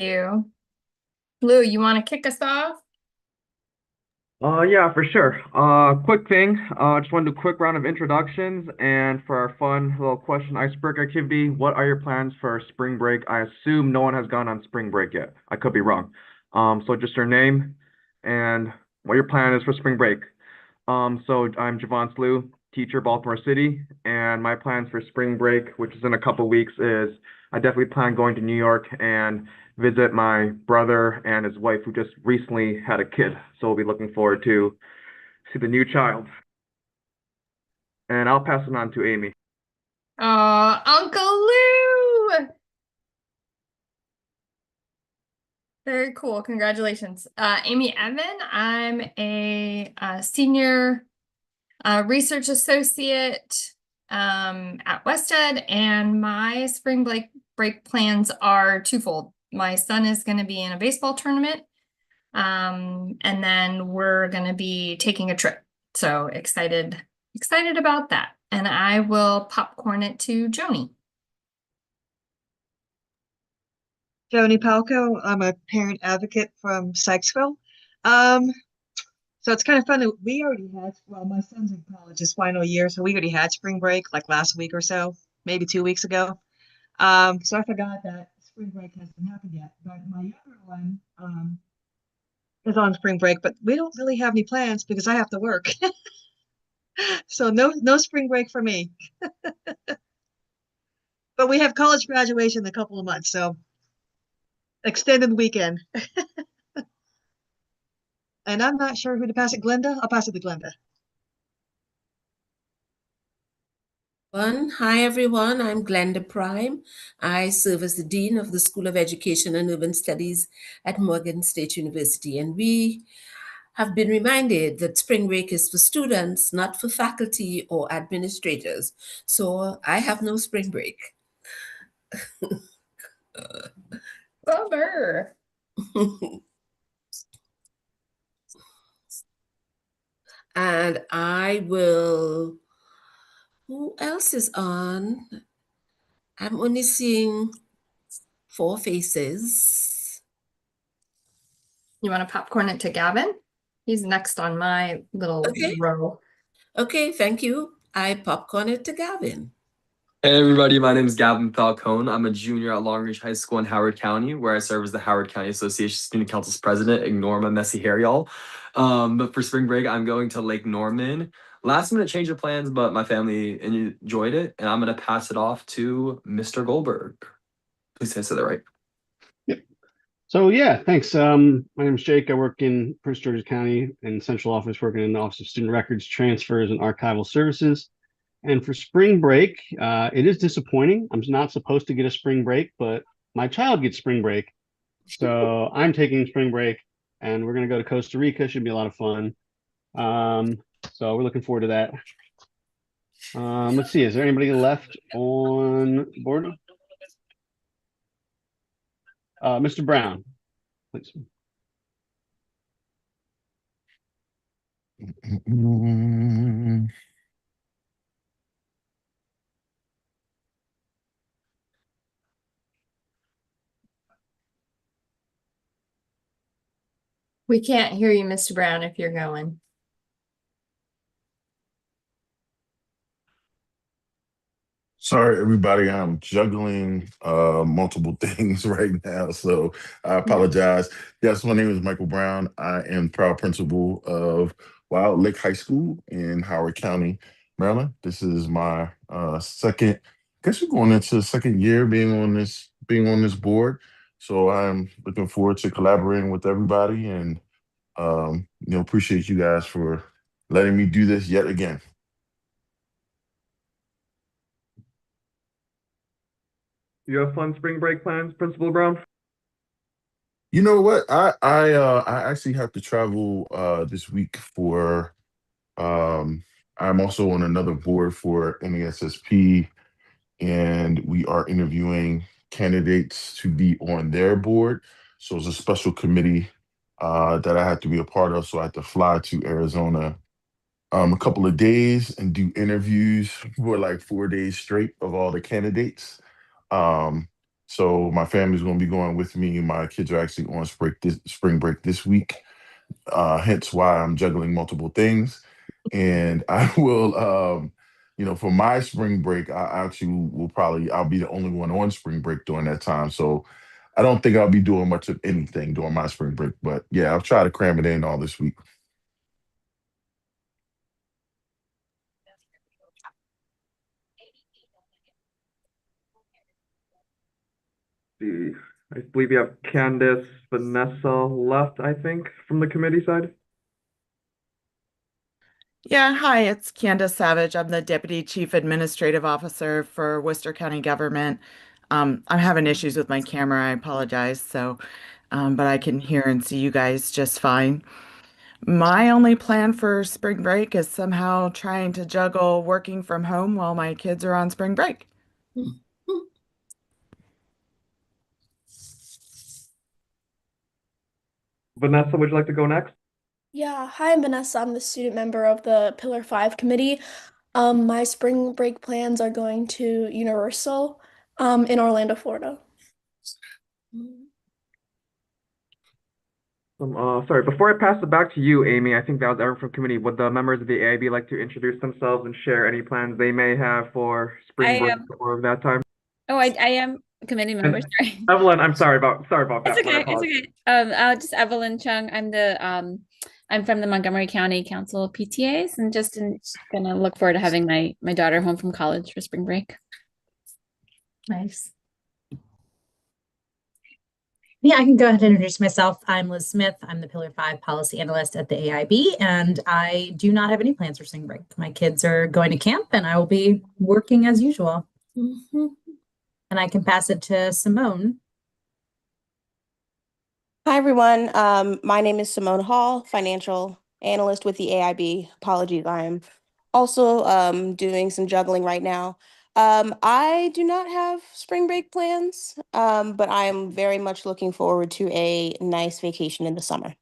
you. Lou, you want to kick us off? Yeah, for sure. Quick thing. Just want to do a quick round of introductions, and for our fun little question icebreaker activity, what are your plans for spring break? I assume no one has gone on spring break yet. I could be wrong. So just your name and what your plan is for spring break. So I'm Javon Slew, teacher, Baltimore City, and my plans for spring break, which is in a couple weeks, is I definitely plan going to New York and visit my brother and his wife, who just recently had a kid. So we'll be looking forward to see the new child. And I'll pass it on to Amy. Oh, Uncle Lou! Very cool. Congratulations. Amy Evan, I'm a senior research associate at Wested, and my spring break plans are twofold. My son is going to be in a baseball tournament, and then we're going to be taking a trip. So excited about that. And I will popcorn it to Joni. Joni Palco. I'm a parent advocate from Sykesville. Um, so it's kind of fun that we already had, well, my son's in college, his final year, so we already had spring break like last week or so, maybe 2 weeks ago. So I forgot that spring break hasn't happened yet, but my younger one is on spring break, but we don't really have any plans because I have to work. So no spring break for me. But we have college graduation in a couple of months, so extended weekend. And I'm not sure who to pass it. Glenda? I'll pass it to Glenda. Hi everyone, I'm Glenda Prime. I serve as the Dean of the School of Education and Urban Studies at Morgan State University, and we have been reminded that spring break is for students, not for faculty or administrators. So I have no spring break. Bummer. And who else is on? I'm only seeing 4 faces. You want to popcorn it to Gavin? He's next on my little Okay. row. Okay, thank you. I popcorn it to Gavin. Hey everybody, my name is Gavin Falcone. I'm a junior at Long Ridge High School in Howard County, where I serve as the Howard County Association Student Council's president. Ignore my messy hair, y'all. But for spring break, I'm going to Lake Norman. Last minute change of plans, but my family enjoyed it, and I'm gonna pass it off to Mr. Goldberg. Please say that right. So yeah, thanks. My name is Jake. I work in Prince George's County in central office, working in the Office of Student Records, Transfers, and Archival Services. And for spring break, it is disappointing. I'm not supposed to get a spring break, but my child gets spring break. So I'm taking spring break and we're going to go to Costa Rica. Should be a lot of fun. So we're looking forward to that. Let's see. Is there anybody left on board? Mr. Brown, please. We can't hear you, Mr. Brown, if you're going. Sorry, everybody. I'm juggling multiple things right now, so I apologize. Yes, my name is Michael Brown. I am proud principal of Wild Lake High School in Howard County, Maryland. This is my second. I guess we're going into the second year being on this board. So I'm looking forward to collaborating with everybody, and appreciate you guys for letting me do this yet again. Do you have fun spring break plans, Principal Brown? You know what? I actually have to travel this week for I'm also on another board for NASSP, and we are interviewing candidates to be on their board. So it's a special committee that I have to be a part of. So I have to fly to Arizona a couple of days and do interviews for like 4 days straight of all the candidates. Um, So my family's going to be going with me. My kids are actually on spring break this week. Hence why I'm juggling multiple things. And I will, for my spring break, I actually I'll be the only one on spring break during that time. So I don't think I'll be doing much of anything during my spring break. But yeah, I'll try to cram it in all this week. I believe you have Candace, Vanessa left, I think, from the committee side. Yeah, hi, it's Candace Savage. I'm the Deputy Chief Administrative Officer for Worcester County Government. I'm having issues with my camera. I apologize. But I can hear and see you guys just fine. My only plan for spring break is somehow trying to juggle working from home while my kids are on spring break. Vanessa, would you like to go next? Yeah, hi, I'm Vanessa. I'm the student member of the Pillar 5 committee. My spring break plans are going to Universal in Orlando, Florida. Sorry, before I pass it back to you, Amy, I think that was everyone from committee. Would the members of the AIB like to introduce themselves and share any plans they may have for spring break or that time? Oh, I am a committee member. Sorry. Evelyn, I'm sorry about that. It's okay. It's okay. Just Evelyn Chung. I'm from the Montgomery County Council of PTAs, and just gonna look forward to having my daughter home from college for spring break. Nice. Yeah, I can go ahead and introduce myself. I'm Liz Smith. I'm the Pillar 5 policy analyst at the AIB, and I do not have any plans for spring break. My kids are going to camp, and I will be working as usual. And I can pass it to Simone. Hi, everyone. My name is Simone Hall, financial analyst with the AIB. Apologies, I am also doing some juggling right now. I do not have spring break plans, but I am very much looking forward to a nice vacation in the summer.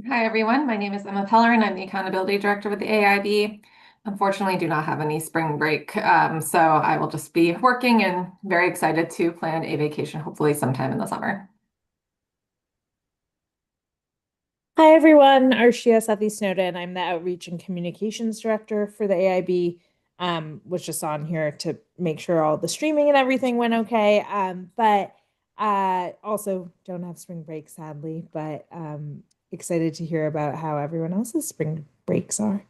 Hi, everyone. My name is Emma Pellerin. I'm the Accountability Director with the AIB. Unfortunately, do not have any spring break, so I will just be working and very excited to plan a vacation, hopefully sometime in the summer. Hi, everyone. Arshia Sethi Snowden. I'm the Outreach and Communications Director for the AIB. Was just on here to make sure all the streaming and everything went okay. But also don't have spring break, sadly, but excited to hear about how everyone else's spring breaks are.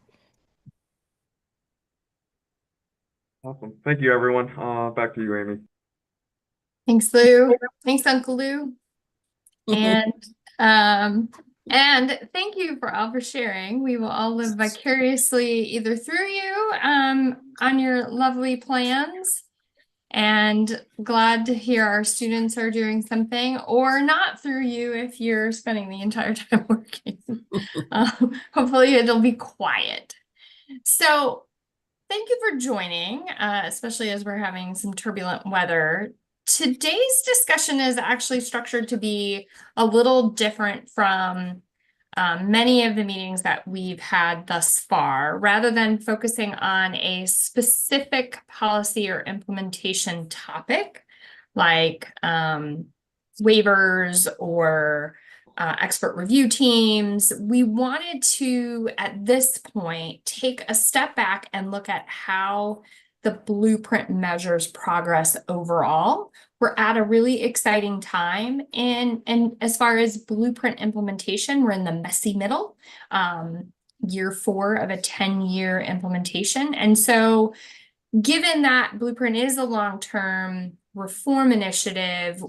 Awesome. Thank you, everyone. Back to you, Amy. Thanks, Lou. Thanks, Uncle Lou. And thank you for all for sharing. We will all live vicariously either through you on your lovely plans, and glad to hear our students are doing something, or not through you if you're spending the entire time working. Hopefully it'll be quiet. So thank you for joining, especially as we're having some turbulent weather. Today's discussion is actually structured to be a little different from many of the meetings that we've had thus far. Rather than focusing on a specific policy or implementation topic, like waivers or expert review teams, we wanted to, at this point, take a step back and look at how the blueprint measures progress overall. We're at a really exciting time, and as far as blueprint implementation, we're in the messy middle, year 4 of a 10-year implementation. And so given that blueprint is a long-term reform initiative,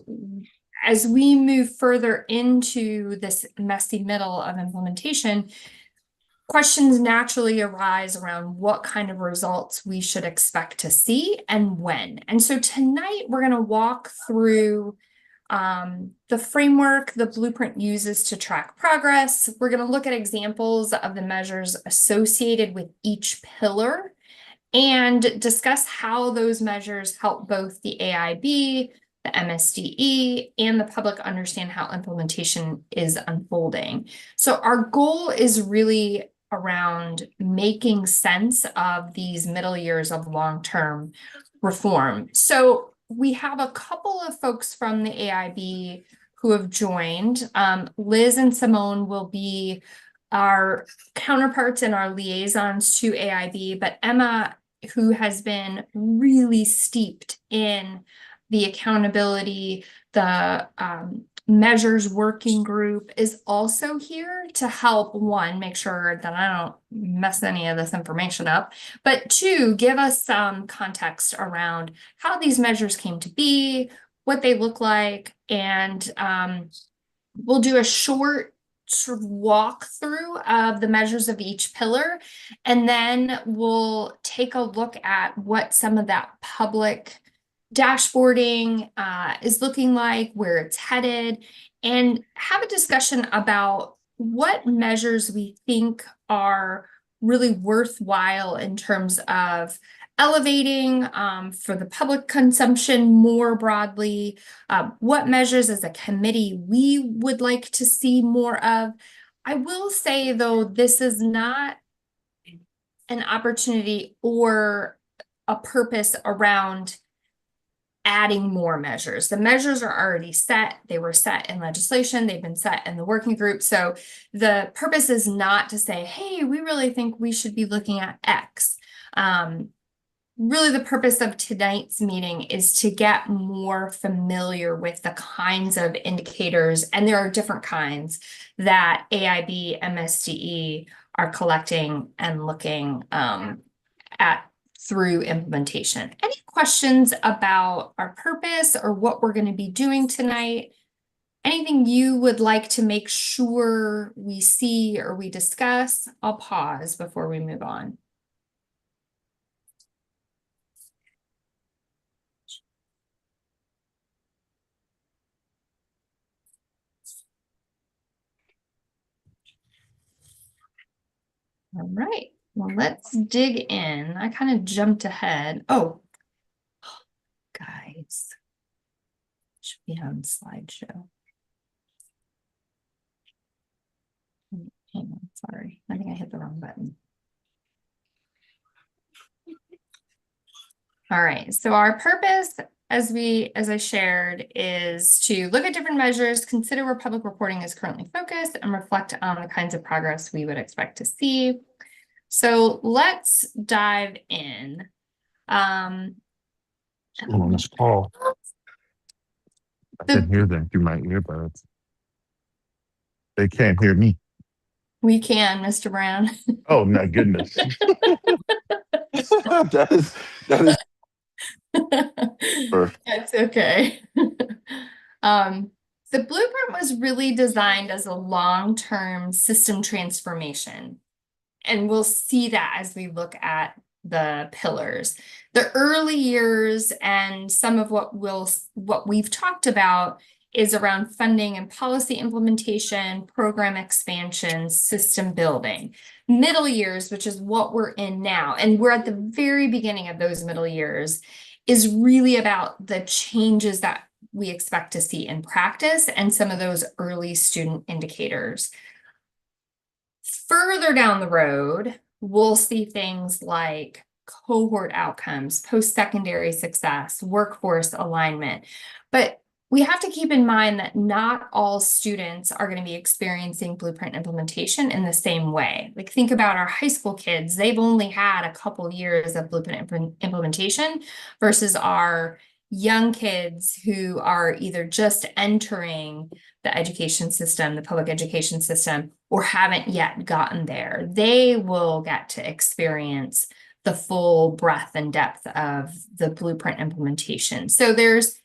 as we move further into this messy middle of implementation, questions naturally arise around what kind of results we should expect to see and when. And so tonight we're going to walk through the framework the blueprint uses to track progress. We're going to look at examples of the measures associated with each pillar and discuss how those measures help both the AIB, the MSDE, and the public understand how implementation is unfolding. So our goal is really around making sense of these middle years of long-term reform. So we have a couple of folks from the AIB who have joined. Liz and Simone will be our counterparts and our liaisons to AIB, but Emma, who has been really steeped in the accountability, the measures working group, is also here to help, one, make sure that I don't mess any of this information up, but two, give us some context around how these measures came to be, what they look like, and we'll do a short sort of walkthrough of the measures of each pillar, and then we'll take a look at what some of that public dashboarding is looking like, where it's headed, and have a discussion about what measures we think are really worthwhile in terms of elevating for the public consumption more broadly, what measures as a committee we would like to see more of. I will say, though, this is not an opportunity or a purpose around adding more measures. The measures are already set. They were set in legislation. They've been set in the working group. So the purpose is not to say, hey, we really think we should be looking at X. Really, the purpose of tonight's meeting is to get more familiar with the kinds of indicators, and there are different kinds, that AIB, MSDE are collecting and looking at through implementation. Any questions about our purpose or what we're going to be doing tonight? Anything you would like to make sure we see or we discuss? I'll pause before we move on. All right, well, let's dig in. I kind of jumped ahead. Oh, guys, should be on slideshow. Hang on, sorry. I think I hit the wrong button. All right, so our purpose, as I shared, is to look at different measures, consider where public reporting is currently focused, and reflect on the kinds of progress we would expect to see. So let's dive in. On this call, I can hear them through my earbuds. They can't hear me. We can, Mr. Brown. Oh my goodness. that is That's okay. The blueprint was really designed as a long-term system transformation, and we'll see that as we look at the pillars. The early years and some of what we've talked about is around funding and policy implementation, program expansion, system building. Middle years, which is what we're in now, and we're at the very beginning of those middle years, is really about the changes that we expect to see in practice and some of those early student indicators. Further down the road, we'll see things like cohort outcomes, post-secondary success, workforce alignment. But we have to keep in mind that not all students are going to be experiencing blueprint implementation in the same way. Like, think about our high school kids. They've only had a couple years of blueprint implementation versus our young kids who are either just entering the education system, the public education system, or haven't yet gotten there. They will get to experience the full breadth and depth of the blueprint implementation. So there's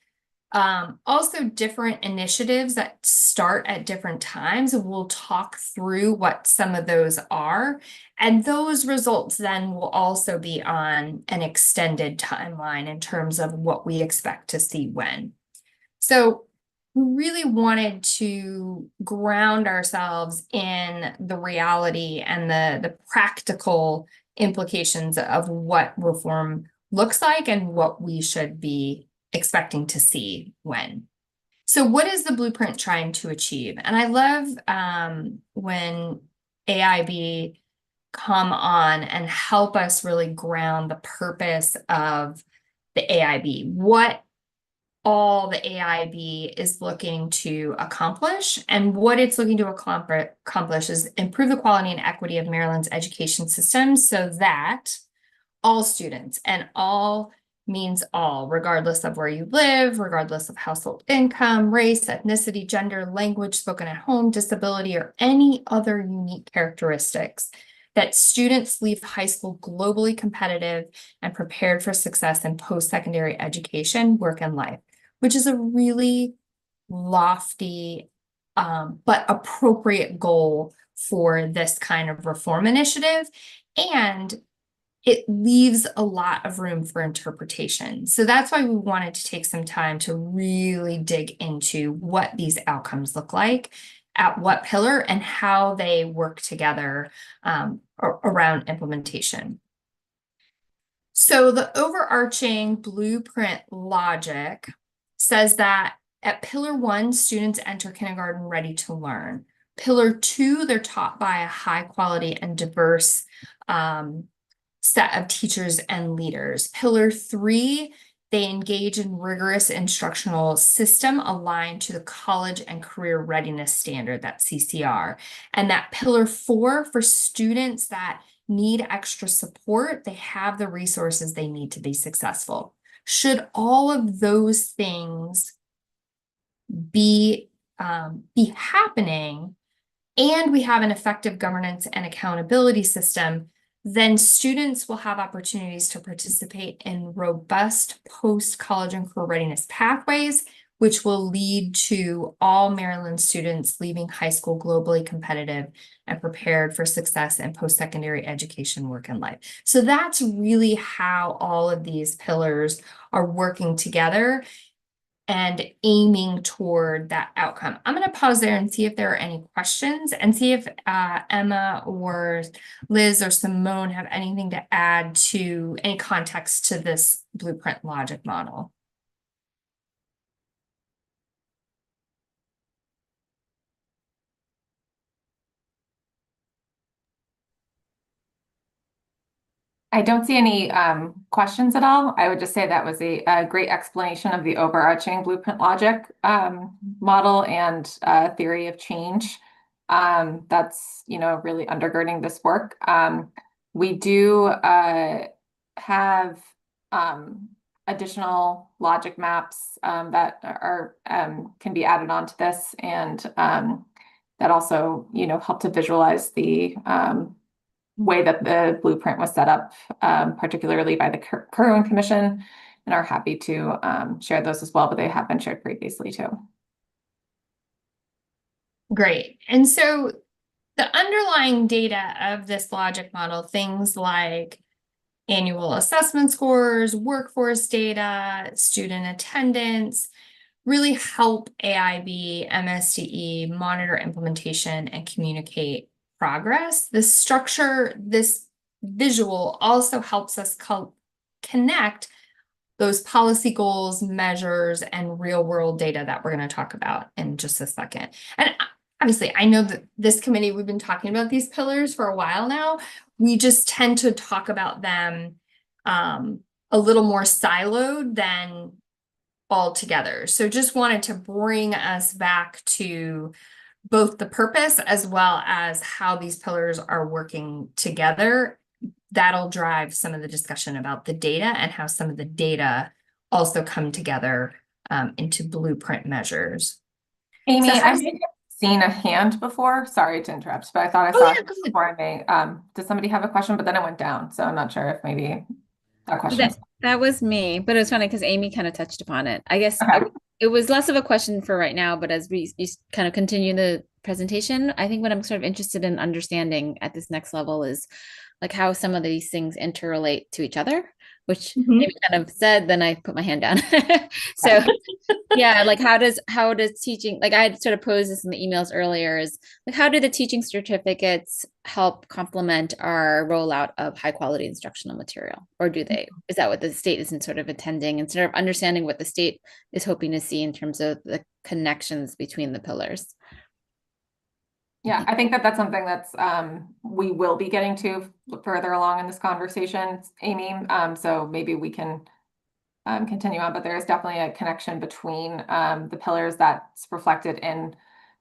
also different initiatives that start at different times. We'll talk through what some of those are, and those results then will also be on an extended timeline in terms of what we expect to see when. So we really wanted to ground ourselves in the reality and the practical implications of what reform looks like and what we should be expecting to see when. So what is the blueprint trying to achieve? And I love when AIB come on and help us really ground the purpose of the AIB, what all the AIB is looking to accomplish. And what it's looking to accomplish is improve the quality and equity of Maryland's education system so that all students, and all means all, regardless of where you live, regardless of household income, race, ethnicity, gender, language spoken at home, disability, or any other unique characteristics, that students leave high school globally competitive and prepared for success in post-secondary education, work, and life, which is a really lofty but appropriate goal for this kind of reform initiative. And it leaves a lot of room for interpretation. So that's why we wanted to take some time to really dig into what these outcomes look like at what pillar and how they work together around implementation. So the overarching blueprint logic says that at Pillar 1, students enter kindergarten ready to learn. Pillar 2, they're taught by a high quality and diverse set of teachers and leaders. Pillar 3, they engage in rigorous instructional system aligned to the college and career readiness standard, that CCR. And that Pillar 4, for students that need extra support, they have the resources they need to be successful. Should all of those things be happening, and we have an effective governance and accountability system, then students will have opportunities to participate in robust post-college and career readiness pathways, which will lead to all Maryland students leaving high school globally competitive and prepared for success in post-secondary education, work, and life. So that's really how all of these pillars are working together and aiming toward that outcome. I'm going to pause there and see if there are any questions, and see if Emma or Liz or Simone have anything to add to any context to this blueprint logic model. I don't see any questions at all. I would just say that was a great explanation of the overarching blueprint logic model and theory of change. That's, really undergirding this work. We do have additional logic maps that are can be added onto this, and that also, help to visualize the way that the blueprint was set up, particularly by the Kirwan Commission, and are happy to share those as well, but they have been shared previously too. Great. And so the underlying data of this logic model, things like annual assessment scores, workforce data, student attendance, really help AIB, MSDE monitor implementation and communicate progress. This structure, this visual also helps us connect those policy goals, measures, and real world data that we're going to talk about in just a second. And obviously, I know that this committee, we've been talking about these pillars for a while now. We just tend to talk about them a little more siloed than all together. So just wanted to bring us back to both the purpose as well as how these pillars are working together. That'll drive some of the discussion about the data and how some of the data also come together into blueprint measures. Amy, So I may have seen a hand before. Sorry to interrupt, but I thought I saw it before I may. Did somebody have a question? But then it went down, so I'm not sure if maybe that question. That was me, but it was funny because Amy kind of touched upon it. I guess Okay. it was less of a question for right now, but as we kind of continue the presentation, I think what I'm sort of interested in understanding at this next level is like how some of these things interrelate to each other, which Amy kind of said, then I put my hand down. So yeah, like how does teaching, like I had sort of posed this in the emails earlier, is like how do the teaching certificates help complement our rollout of high quality instructional material, or do they? Is that what the state isn't sort of intending, and sort of understanding what the state is hoping to see in terms of the connections between the pillars? Yeah, I think that that's something that's we will be getting to further along in this conversation, Amy. So maybe we can continue on, but there is definitely a connection between the pillars that's reflected in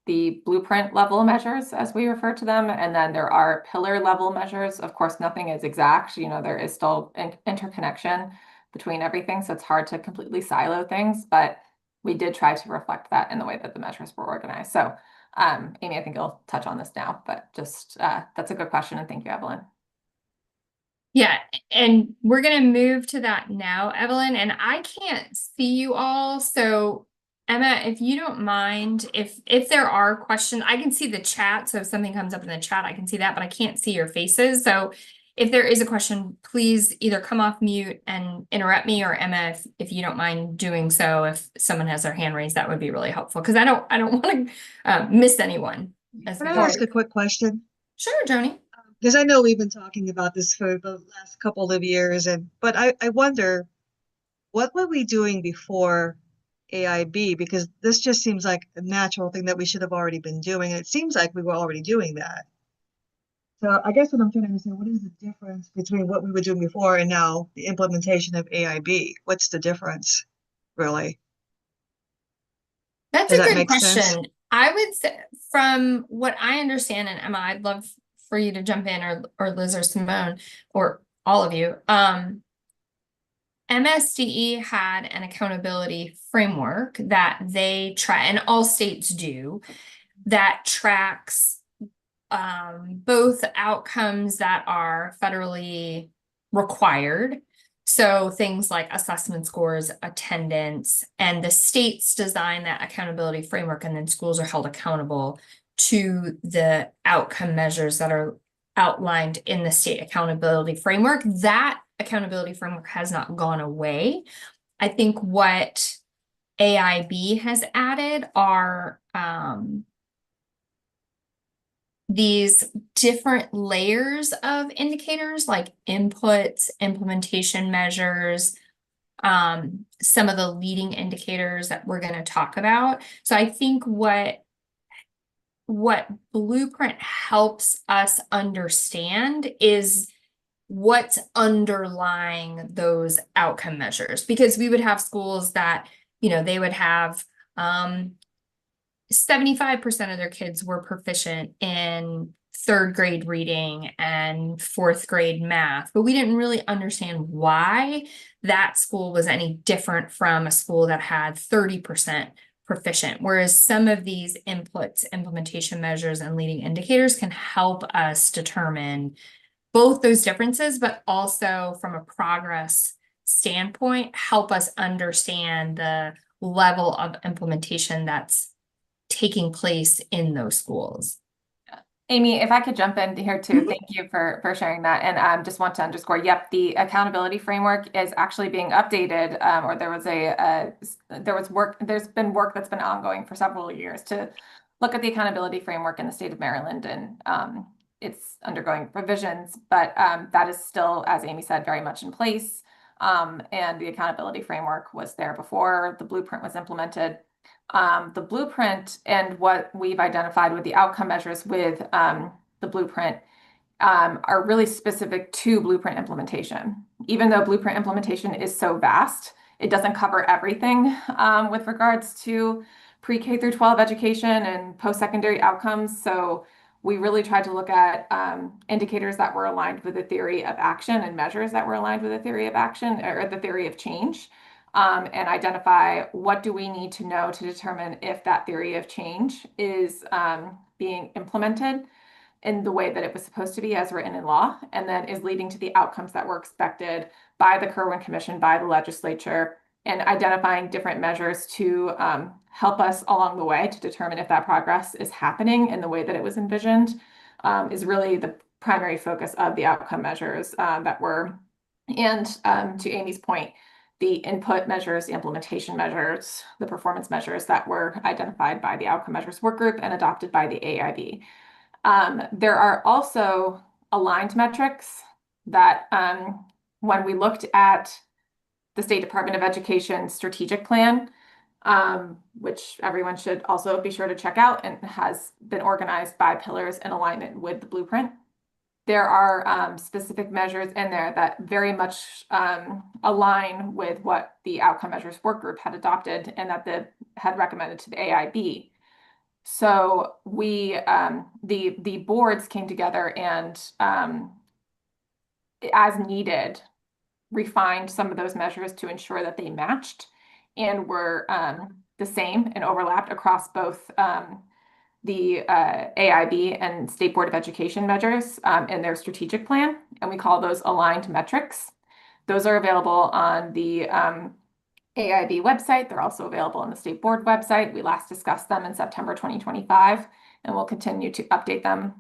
the blueprint level measures, as we refer to them, and then there are pillar level measures. Of course, nothing is exact. You know, there is still interconnection between everything, so it's hard to completely silo things, but we did try to reflect that in the way that the measures were organized. So, Amy, I think you'll touch on this now, but just that's a good question, and thank you, Evelyn. Yeah, and we're gonna move to that now, Evelyn, and I can't see you all, so Emma, if you don't mind, if there are questions, I can see the chat, so if something comes up in the chat, I can see that, but I can't see your faces, so if there is a question, please either come off mute and interrupt me, or Emma, if you don't mind doing so, if someone has their hand raised, that would be really helpful, because I don't want to miss anyone. Can I ask a quick question? Sure, Joni. Because I know we've been talking about this for the last couple of years, but I wonder, what were we doing before AIB? Because this just seems like a natural thing that we should have already been doing, and it seems like we were already doing that. So I guess what I'm trying to understand, what is the difference between what we were doing before and now the implementation of AIB? What's the difference, really? That's Does a that good make sense? question. I would say, from what I understand, and Emma, I'd love for you to jump in, or Liz or Simone, or all of you. MSDE had an accountability framework that they try, and all states do, that tracks both outcomes that are federally required. So things like assessment scores, attendance, and the states design that accountability framework, and then schools are held accountable to the outcome measures that are outlined in the state accountability framework. That accountability framework has not gone away. I think what AIB has added are these different layers of indicators, like inputs, implementation measures, some of the leading indicators that we're going to talk about. So I think what Blueprint helps us understand is what's underlying those outcome measures, because we would have schools that, you know, they would have 75% of their kids were proficient in third grade reading and fourth grade math, but we didn't really understand why that school was any different from a school that had 30% proficient. Whereas some of these inputs, implementation measures, and leading indicators can help us determine both those differences, but also from a progress standpoint, help us understand the level of implementation that's taking place in those schools. Amy, if I could jump in here too, thank you for sharing that. And just want to underscore, yep, the accountability framework is actually being updated, or there's been work that's been ongoing for several years to look at the accountability framework in the state of Maryland, and it's undergoing revisions, but that is still, as Amy said, very much in place. And the accountability framework was there before the blueprint was implemented. The blueprint and what we've identified with the outcome measures with the blueprint are really specific to blueprint implementation. Even though blueprint implementation is so vast, it doesn't cover everything with regards to pre-K through 12 education and post-secondary outcomes. So we really tried to look at indicators that were aligned with the theory of action and measures that were aligned with the theory of action, or the theory of change. And identify what do we need to know to determine if that theory of change is being implemented in the way that it was supposed to be as written in law, and then is leading to the outcomes that were expected by the Kirwan Commission, by the legislature, and identifying different measures to help us along the way to determine if that progress is happening in the way that it was envisioned, is really the primary focus of the outcome measures that were, and to Amy's point, the input measures, the implementation measures, the performance measures that were identified by the outcome measures work group and adopted by the AIB. There are also aligned metrics that when we looked at the State Department of Education strategic plan, which everyone should also be sure to check out and has been organized by pillars in alignment with the blueprint. There are specific measures in there that very much align with what the outcome measures work group had adopted and that had recommended to the AIB. So we, the boards came together and as needed, refined some of those measures to ensure that they matched and were the same and overlapped across both the AIB and State Board of Education measures in their strategic plan, and we call those aligned metrics. Those are available on the AIB website. They're also available on the State Board website. We last discussed them in September 2025, and we'll continue to update them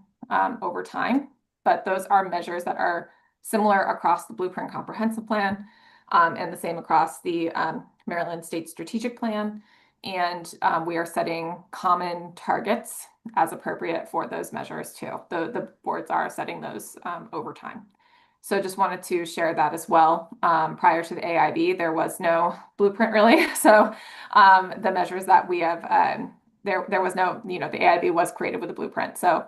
over time. But those are measures that are similar across the Blueprint Comprehensive Plan and the same across the Maryland State Strategic Plan. And we are setting common targets as appropriate for those measures too. The boards are setting those over time. So just wanted to share that as well. Prior to the AIB, there was no blueprint really. So the measures that we have, there was no, the AIB was created with a blueprint. So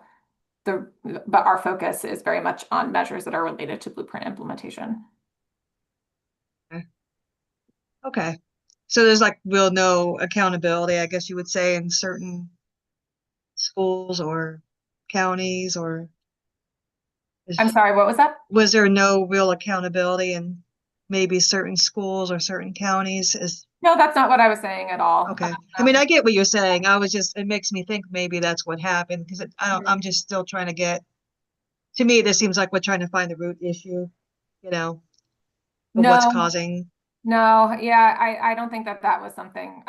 but our focus is very much on measures that are related to blueprint implementation. Okay. So there's like real no accountability, I guess you would say, in certain schools or counties, or I'm sorry, what was that? Was there no real accountability in maybe certain schools or certain counties? No, that's not what I was saying at all. Okay. I mean, I get what you're saying. It makes me think maybe that's what happened, because I'm just still trying to get, to me, this seems like we're trying to find the root issue, what's causing. No, yeah, I don't think that was something,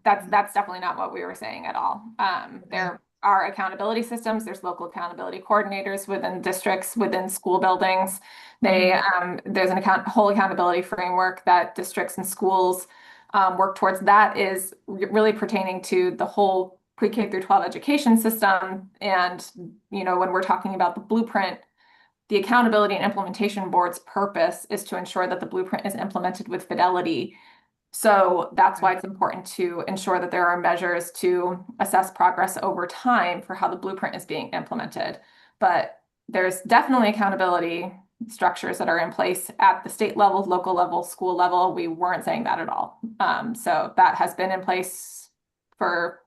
that's definitely not what we were saying at all. There are accountability systems, there's local accountability coordinators within districts, within school buildings. There's whole accountability framework that districts and schools work towards. That is really pertaining to the whole pre-K through 12 education system. And, when we're talking about the blueprint, the accountability and implementation board's purpose is to ensure that the blueprint is implemented with fidelity. So that's why it's important to ensure that there are measures to assess progress over time for how the blueprint is being implemented. But there's definitely accountability structures that are in place at the state level, local level, school level. We weren't saying that at all. So that has been in place for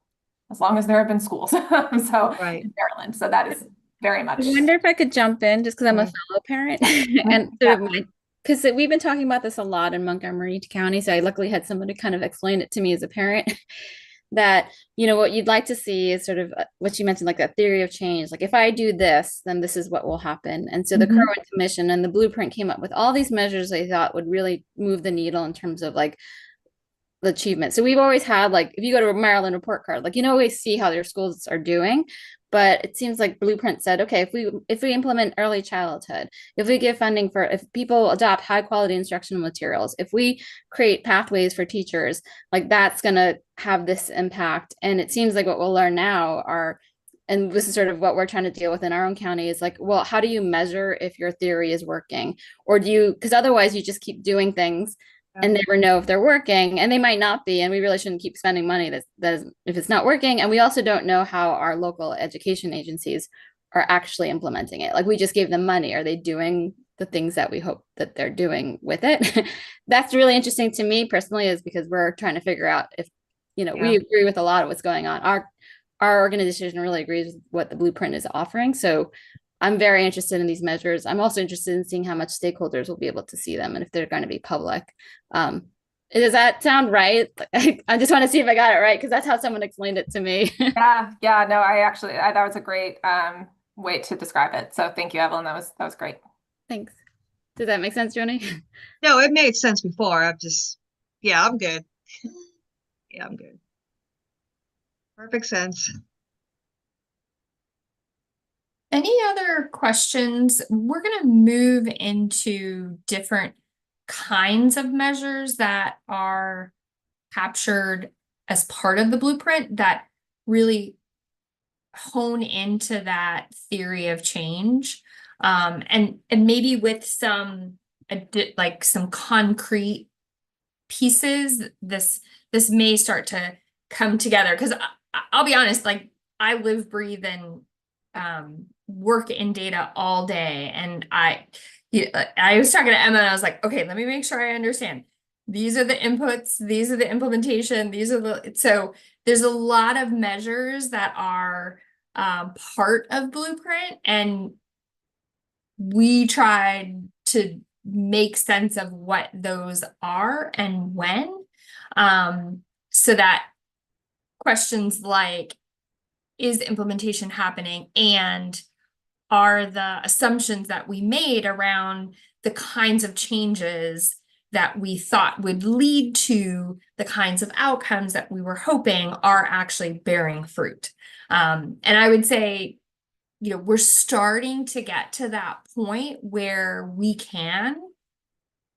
as long as there have been schools. In Maryland. So that is very much. I wonder if I could jump in just because I'm a fellow parent and because we've been talking about this a lot in Montgomery County. So I luckily had somebody kind of explain it to me as a parent that, what you'd like to see is sort of what you mentioned, like that theory of change. Like if I do this, then this is what will happen. And so the Kirwan Commission and the blueprint came up with all these measures they thought would really move the needle in terms of like the achievement. So we've always had, like, if you go to a Maryland report card, like, always see how their schools are doing. But it seems like Blueprint said, okay, if we implement early childhood, if we give funding if people adopt high quality instructional materials, if we create pathways for teachers, like that's going to have this impact. And it seems like what we'll learn now and this is sort of what we're trying to deal with in our own county is like, well, how do you measure if your theory is working? Or because otherwise you just keep doing things and never know if they're working, and they might not be, and we really shouldn't keep spending money that if it's not working. And we also don't know how our local education agencies are actually implementing it. Like we just gave them money. Are they doing the things that we hope that they're doing with it? That's really interesting to me personally, is because we're trying to figure out if, we agree with a lot of what's going on. Our organization really agrees with what the blueprint is offering. So I'm very interested in these measures. I'm also interested in seeing how much stakeholders will be able to see them and if they're going to be public. Does that sound right? I just want to see if I got it right, because that's how someone explained it to me. Yeah, no, that was a great way to describe it. So thank you, Evelyn. That was great. Thanks. Did that make sense, Joni? No, it made sense before. I'm good. Yeah, I'm good. Perfect sense. Any other questions? We're going to move into different kinds of measures that are captured as part of the blueprint that really hone into that theory of change. And maybe with some concrete pieces, this may start to come together. Because I'll be honest, like I live, breathe, and work in data all day. And I was talking to Emma and I was like, okay, let me make sure I understand. These are the inputs, these are the implementation, these are the, so there's a lot of measures that are part of Blueprint, and we tried to make sense of what those are and when, so that questions like, is implementation happening, and are the assumptions that we made around the kinds of changes that we thought would lead to the kinds of outcomes that we were hoping are actually bearing fruit. And I would say, you know, we're starting to get to that point where we can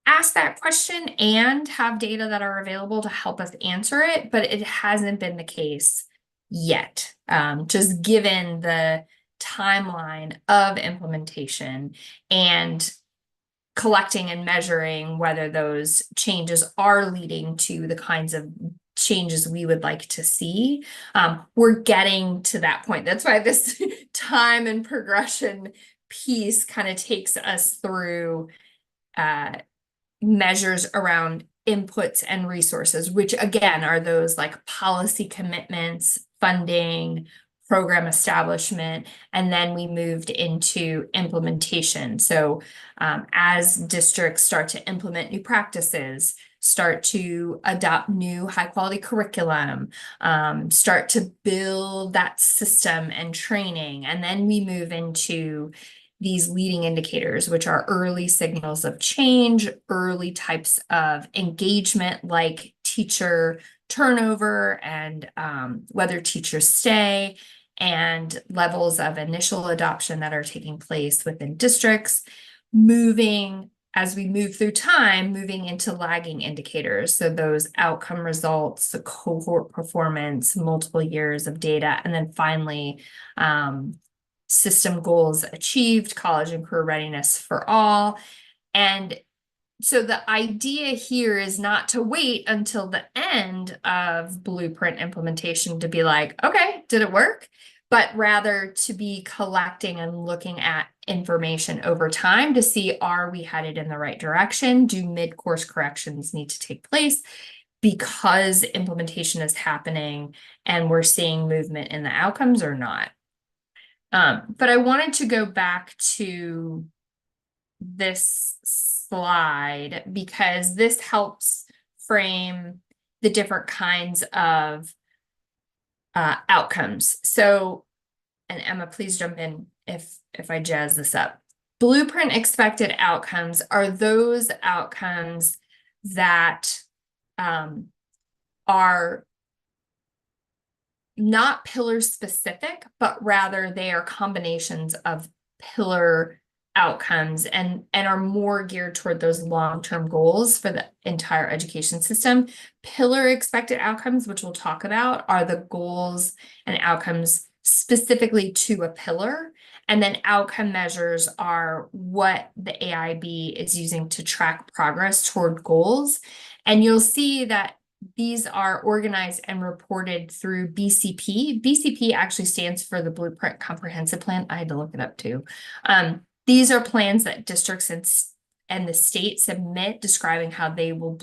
ask that question and have data that are available to help us answer it, but it hasn't been the case yet, just given the timeline of implementation and collecting and measuring whether those changes are leading to the kinds of changes we would like to see. We're getting to that point. That's why this time and progression piece kind of takes us through measures around inputs and resources, which again are those like policy commitments, funding, program establishment, and then we moved into implementation. So as districts start to implement new practices, start to adopt new high quality curriculum, start to build that system and training, and then we move into these leading indicators, which are early signals of change, early types of engagement like teacher turnover and whether teachers stay, and levels of initial adoption that are taking place within districts, moving as we move through time, moving into lagging indicators. So those outcome results, the cohort performance, multiple years of data, and then finally, system goals achieved, college and career readiness for all. And so the idea here is not to wait until the end of Blueprint implementation to be like, okay, did it work? But rather to be collecting and looking at information over time to see, are we headed in the right direction? Do mid-course corrections need to take place because implementation is happening and we're seeing movement in the outcomes or not? But I wanted to go back to this slide because this helps frame the different kinds of outcomes. So, and Emma, please jump in if I jazz this up. Blueprint expected outcomes are those outcomes that are not pillar specific, but rather they are combinations of pillar outcomes and are more geared toward those long-term goals for the entire education system. Pillar expected outcomes, which we'll talk about, are the goals and outcomes specifically to a pillar. And then outcome measures are what the AIB is using to track progress toward goals. And you'll see that these are organized and reported through BCP. BCP actually stands for the Blueprint Comprehensive Plan. I had to look it up too. These are plans that districts and the state submit describing how they will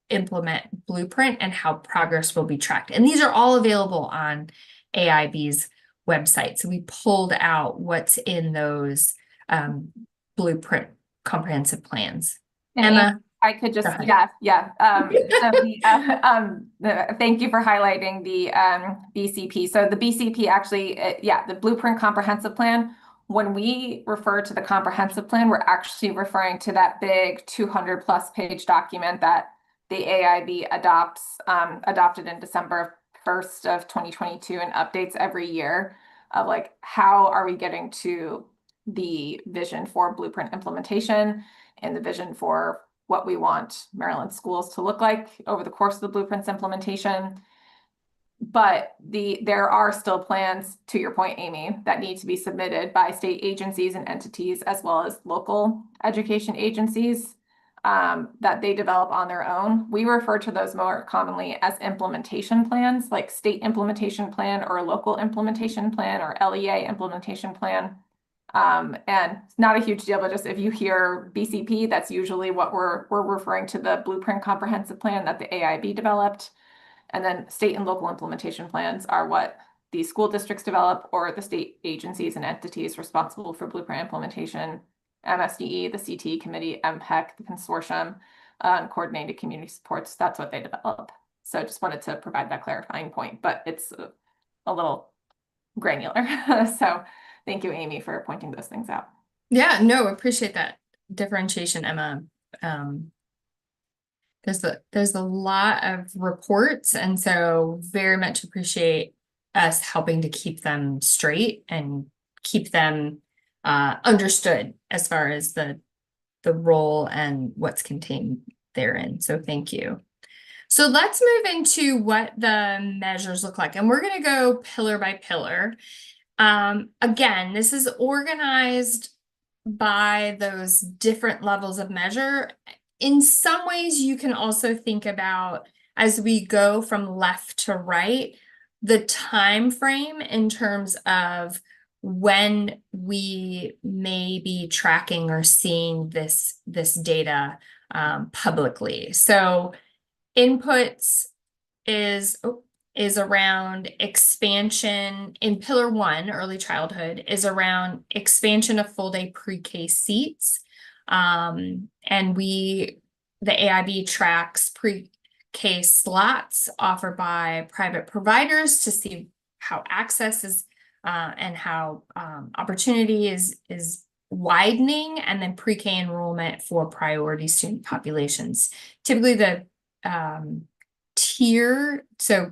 implement Blueprint and how progress will be tracked. And these are all available on AIB's website. So we pulled out what's in those Blueprint Comprehensive Plans. And Emma? I could just, thank you for highlighting the BCP. So the BCP actually, the Blueprint Comprehensive Plan, when we refer to the comprehensive plan, we're actually referring to that big 200+ page document that the AIB adopted in December 1st of 2022 and updates every year of like, how are we getting to the vision for Blueprint implementation and the vision for what we want Maryland schools to look like over the course of the Blueprint's implementation. But there are still plans, to your point, Amy, that need to be submitted by state agencies and entities, as well as local education agencies. that they develop on their own. We refer to those more commonly as implementation plans, like state implementation plan or local implementation plan or LEA implementation plan. And it's not a huge deal, but just if you hear BCP, that's usually what we're referring to, the Blueprint Comprehensive Plan that the AIB developed. And then state and local implementation plans are what the school districts develop, or the state agencies and entities responsible for Blueprint implementation, MSDE, the CT committee, MPEC, the consortium, and coordinated community supports. That's what they develop. So I just wanted to provide that clarifying point, but it's a little granular. So thank you, Amy, for pointing those things out. Yeah, no, appreciate that differentiation, Emma. There's a lot of reports, and so very much appreciate us helping to keep them straight and keep them understood as far as the role and what's contained therein. So thank you. So let's move into what the measures look like, and we're going to go pillar by pillar. Again, this is organized by those different levels of measure. In some ways, you can also think about, as we go from left to right, the time frame in terms of when we may be tracking or seeing this data publicly. So inputs is around expansion in Pillar 1, early childhood, is around expansion of full-day pre-K seats. And the AIB tracks pre-K slots offered by private providers to see how access is and how opportunity is widening, and then pre-K enrollment for priority student populations. Typically the tier, so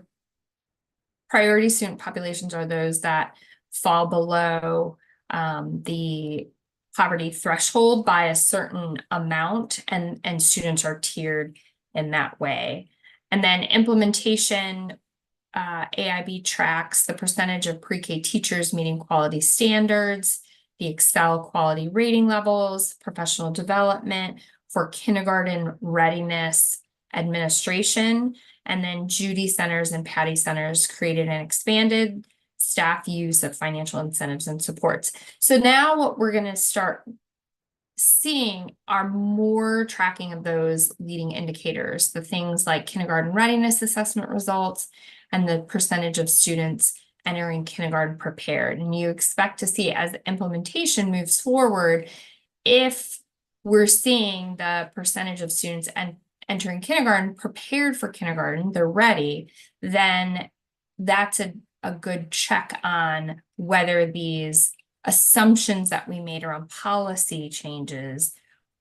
priority student populations are those that fall below the poverty threshold by a certain amount, and students are tiered in that way. And then implementation, AIB tracks the percentage of pre-K teachers meeting quality standards, the Excel quality rating levels, professional development for kindergarten readiness administration, and then Judy Centers and Patty Centers created and expanded staff use of financial incentives and supports. So now what we're going to start seeing are more tracking of those leading indicators, the things like kindergarten readiness assessment results and the percentage of students entering kindergarten prepared. And you expect to see, as the implementation moves forward, if we're seeing the percentage of students entering kindergarten prepared for kindergarten, they're ready, then that's a good check on whether these assumptions that we made around policy changes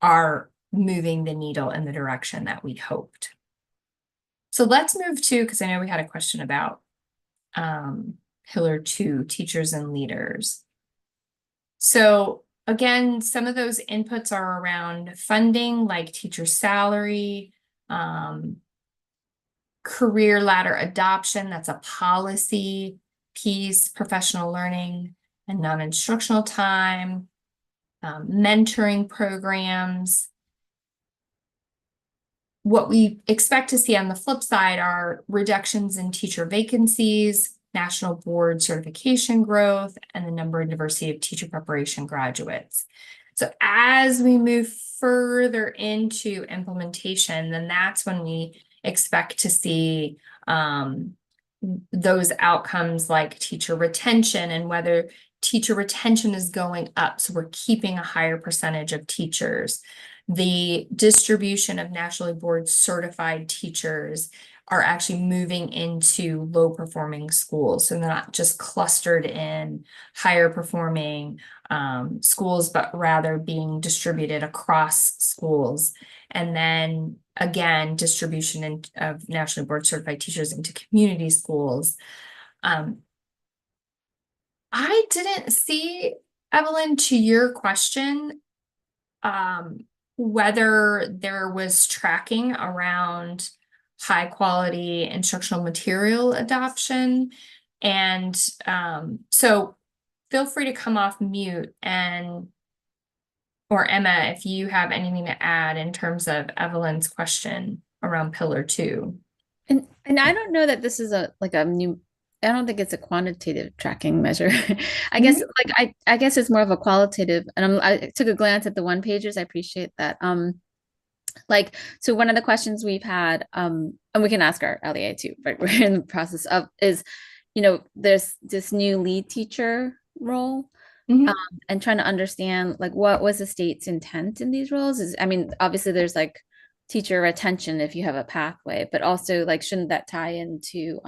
are moving the needle in the direction that we hoped. So let's move to, because I know we had a question about Pillar 2, teachers and leaders. So again, some of those inputs are around funding, like teacher salary, career ladder adoption, that's a policy piece, professional learning and non-instructional time, mentoring programs. What we expect to see on the flip side are reductions in teacher vacancies, national board certification growth, and the number and diversity of teacher preparation graduates. So as we move further into implementation, then that's when we expect to see those outcomes like teacher retention, and whether teacher retention is going up, so we're keeping a higher percentage of teachers. The distribution of nationally board certified teachers are actually moving into low performing schools. So they're not just clustered in higher performing schools, but rather being distributed across schools. And then again, distribution of nationally board certified teachers into community schools. I didn't see, Evelyn, to your question, whether there was tracking around high quality instructional material adoption. And so feel free to come off mute and or Emma, if you have anything to add in terms of Evelyn's question around pillar 2. And I don't know that this is a new, I don't think it's a quantitative tracking measure. I guess I guess it's more of a qualitative, and I took a glance at the one pagers. I appreciate that. So one of the questions we've had, and we can ask our LEA too, but we're in the process of, is, there's this new lead teacher role. And trying to understand like what was the state's intent in these roles. I mean, obviously there's like teacher retention if you have a pathway, but also like shouldn't that tie into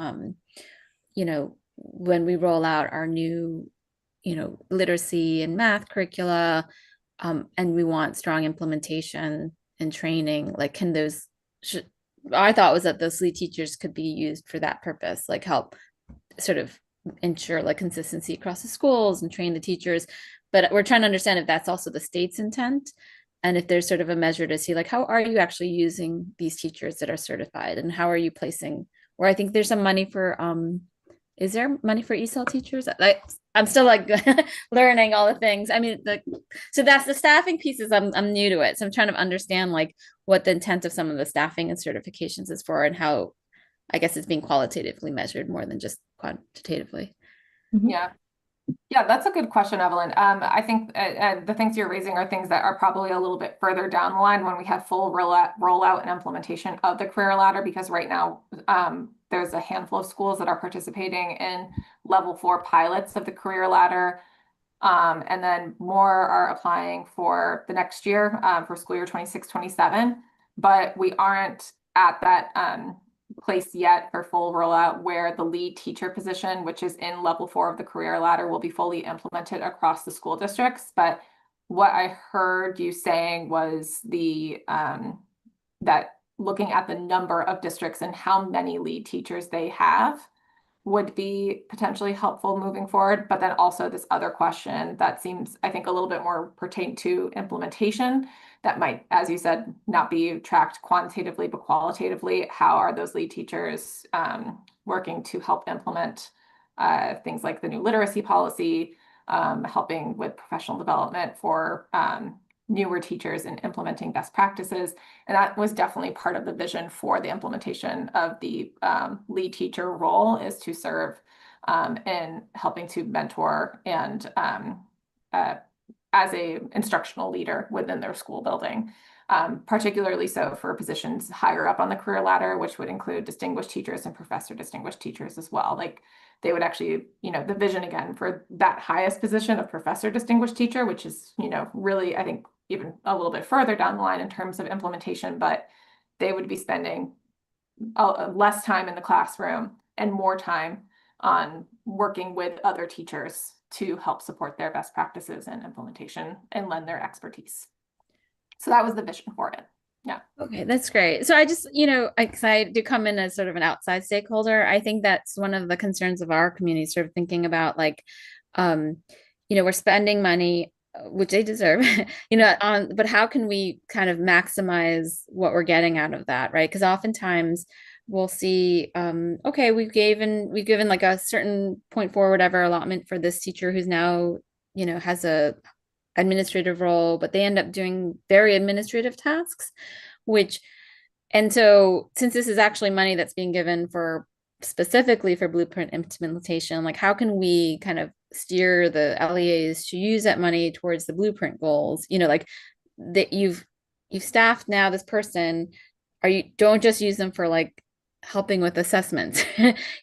when we roll out our new literacy and math curricula, and we want strong implementation and training, like can those I thought was that those lead teachers could be used for that purpose, like help sort of ensure like consistency across the schools and train the teachers. But we're trying to understand if that's also the state's intent, and if there's sort of a measure to see like how are you actually using these teachers that are certified, and how are you placing, where I think there's some money for is there money for ESOL teachers? I'm still like learning all the things. I mean, so that's the staffing pieces. I'm new to it, so I'm trying to understand like what the intent of some of the staffing and certifications is for, and how I guess it's being qualitatively measured more than just quantitatively. Yeah, that's a good question, Evelyn. I think the things you're raising are things that are probably a little bit further down the line when we have full rollout and implementation of the career ladder, because right now there's a handful of schools that are participating in level 4 pilots of the career ladder. And then more are applying for the next year, for school year 26-27, but we aren't at that place yet for full rollout where the lead teacher position, which is in level 4 of the career ladder, will be fully implemented across the school districts. But what I heard you saying was that looking at the number of districts and how many lead teachers they have would be potentially helpful moving forward. But then also this other question that seems, I think, a little bit more pertain to implementation that might, as you said, not be tracked quantitatively, but qualitatively. How are those lead teachers working to help implement things like the new literacy policy, helping with professional development for newer teachers and implementing best practices? And that was definitely part of the vision for the implementation of the lead teacher role, is to serve in helping to mentor and as a instructional leader within their school building, particularly so for positions higher up on the career ladder, which would include distinguished teachers and professor distinguished teachers as well. Like they would actually, the vision again for that highest position of professor distinguished teacher, which is, really, I think, even a little bit further down the line in terms of implementation, but they would be spending less time in the classroom and more time on working with other teachers to help support their best practices and implementation and lend their expertise. So that was the vision for it. Yeah. Okay, that's great. So I just, because I do come in as sort of an outside stakeholder, I think that's one of the concerns of our community, sort of thinking about like, we're spending money, which they deserve, but how can we kind of maximize what we're getting out of that, right? Because oftentimes we'll see, okay, we've given like a certain 0.4 whatever allotment for this teacher who's now, has a administrative role, but they end up doing very administrative tasks, and so since this is actually money that's being given for specifically for blueprint implementation, like how can we kind of steer the LEAs to use that money towards the blueprint goals? Like that you've staffed now this person, don't just use them for like helping with assessments,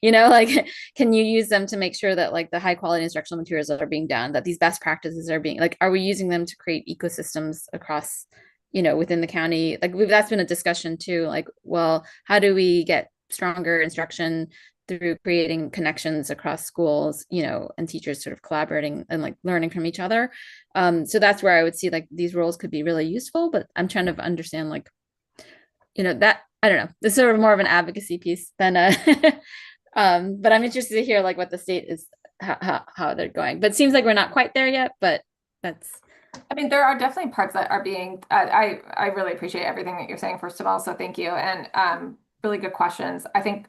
like can you use them to make sure that like the high quality instructional materials that are being done, that these best practices are being, like, are we using them to create ecosystems across, within the county? Like that's been a discussion too, like, well, how do we get stronger instruction through creating connections across schools, and teachers sort of collaborating and like learning from each other. So that's where I would see like these roles could be really useful, but I'm trying to understand like, that, I don't know, this is sort of more of an advocacy piece than but I'm interested to hear like what the state is, how they're going, but it seems like we're not quite there yet, but I mean, there are definitely parts that are being, I really appreciate everything that you're saying, first of all, so thank you. And really good questions. I think,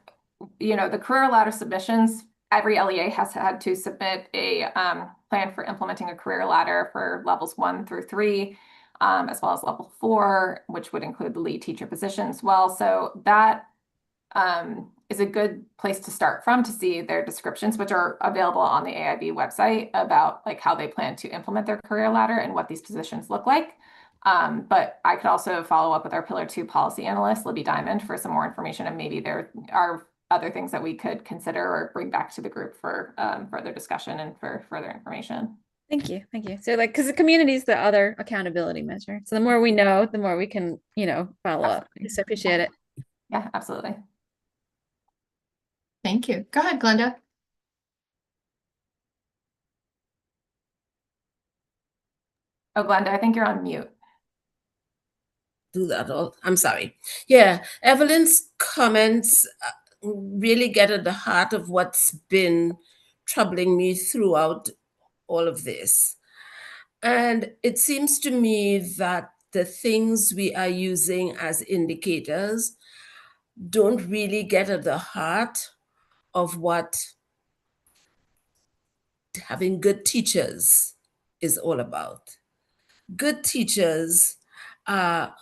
the career ladder submissions, every LEA has had to submit a plan for implementing a career ladder for levels 1 through 3. as well as level 4, which would include the lead teacher position as well. So that is a good place to start from to see their descriptions, which are available on the AIB website about like how they plan to implement their career ladder and what these positions look like. But I could also follow up with our Pillar 2 policy analyst, Libby Diamond, for some more information, and maybe there are other things that we could consider or bring back to the group for further discussion and for further information. Thank you. Thank you. So like, because the community is the other accountability measure. So the more we know, the more we can, follow up. So I appreciate it. Yeah, absolutely. Thank you. Go ahead, Glenda. Oh, Glenda, I think you're on mute. Do that all. I'm sorry. Yeah, Evelyn's comments really get at the heart of what's been troubling me throughout all of this. And it seems to me that the things we are using as indicators don't really get at the heart of what having good teachers is all about. Good teachers are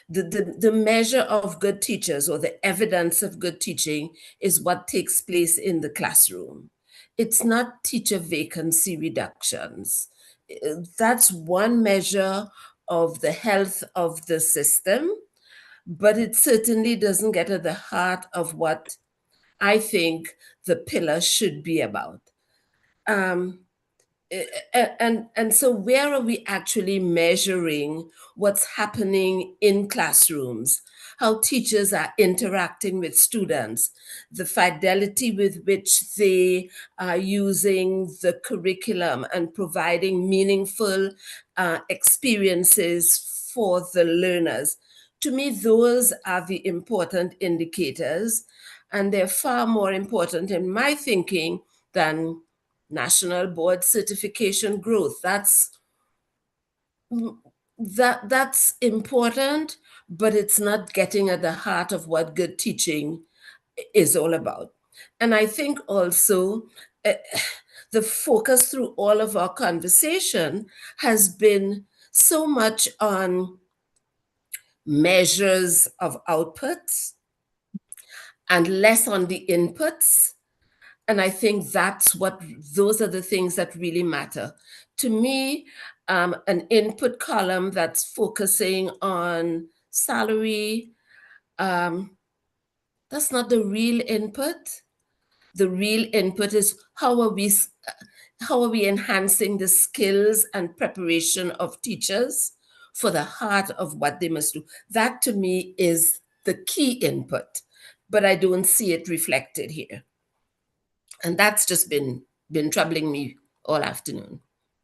the measure of good teachers, or the evidence of good teaching, is what takes place in the classroom. It's not teacher vacancy reductions. That's one measure of the health of the system, but it certainly doesn't get at the heart of what I think the pillar should be about. And so where are we actually measuring what's happening in classrooms, how teachers are interacting with students, the fidelity with which they are using the curriculum and providing meaningful experiences for the learners? To me, those are the important indicators, and they're far more important in my thinking than national board certification growth. That's important, but it's not getting at the heart of what good teaching is all about. And I think also the focus through all of our conversation has been so much on measures of outputs and less on the inputs. And I think those are the things that really matter. To me, an input column that's focusing on salary, that's not the real input. The real input is how are we enhancing the skills and preparation of teachers for the heart of what they must do. That to me is the key input, but I don't see it reflected here. And that's just been troubling me all afternoon.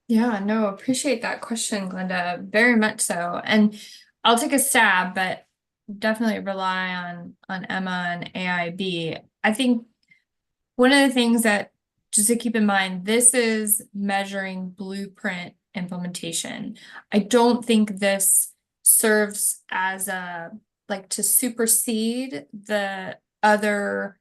Yeah, no, appreciate that question, Glenda, very much so. And I'll take a stab, but definitely rely on Emma and AIB. I think one of the things that just to keep in mind, this is measuring blueprint implementation. I don't think this serves as to supersede the other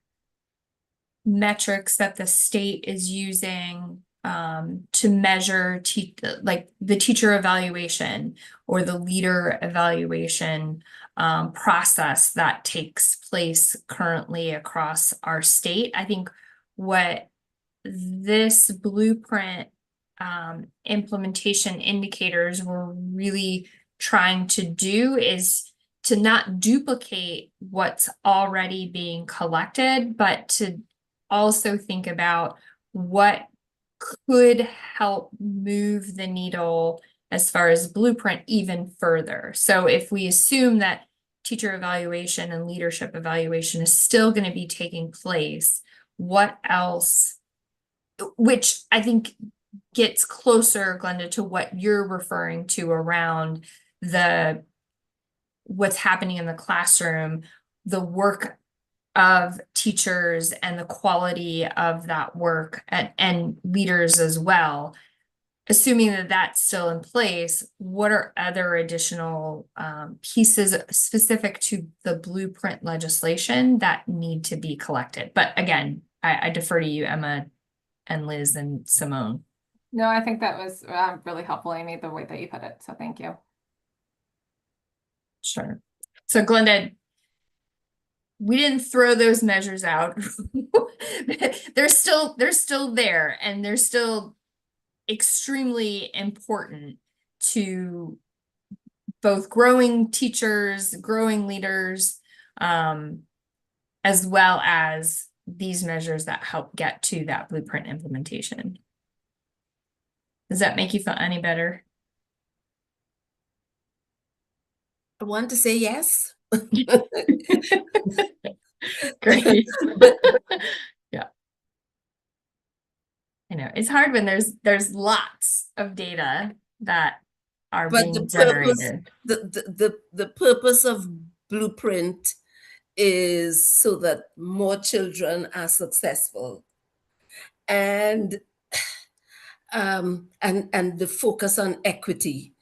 metrics that the state is using to measure the teacher evaluation or the leader evaluation process that takes place currently across our state. I think what this blueprint implementation indicators were really trying to do is to not duplicate what's already being collected, but to also think about what could help move the needle as far as blueprint even further. So if we assume that teacher evaluation and leadership evaluation is still going to be taking place, what else, which I think gets closer, Glenda, to what you're referring to around what's happening in the classroom, the work of teachers and the quality of that work and leaders as well. Assuming that that's still in place, what are other additional pieces specific to the blueprint legislation that need to be collected? But again, I defer to you, Emma and Liz and Simone. No, I think that was really helpful, Amy, the way that you put it. So thank you. Sure. So Glenda, we didn't throw those measures out. They're still there, and they're still extremely important to both growing teachers, growing leaders, as well as these measures that help get to that blueprint implementation. Does that make you feel any better? I want to say yes. Great. Yeah. I know it's hard when there's lots of data that are But being the purpose, generated. the purpose of Blueprint is so that more children are successful, and the focus on equity.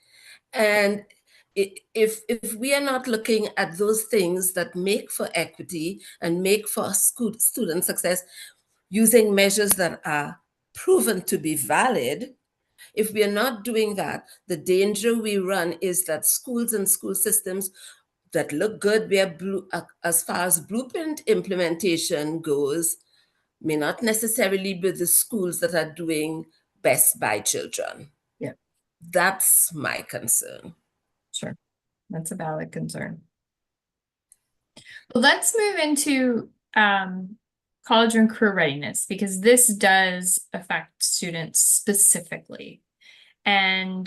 And if we are not looking at those things that make for equity and make for student success, using measures that are proven to be valid, if we are not doing that, the danger we run is that schools and school systems that look good as far as blueprint implementation goes may not necessarily be the schools that are doing best by children. Yeah. That's my concern. Sure. That's a valid concern. Well, let's move into college and career readiness, because this does affect students specifically. And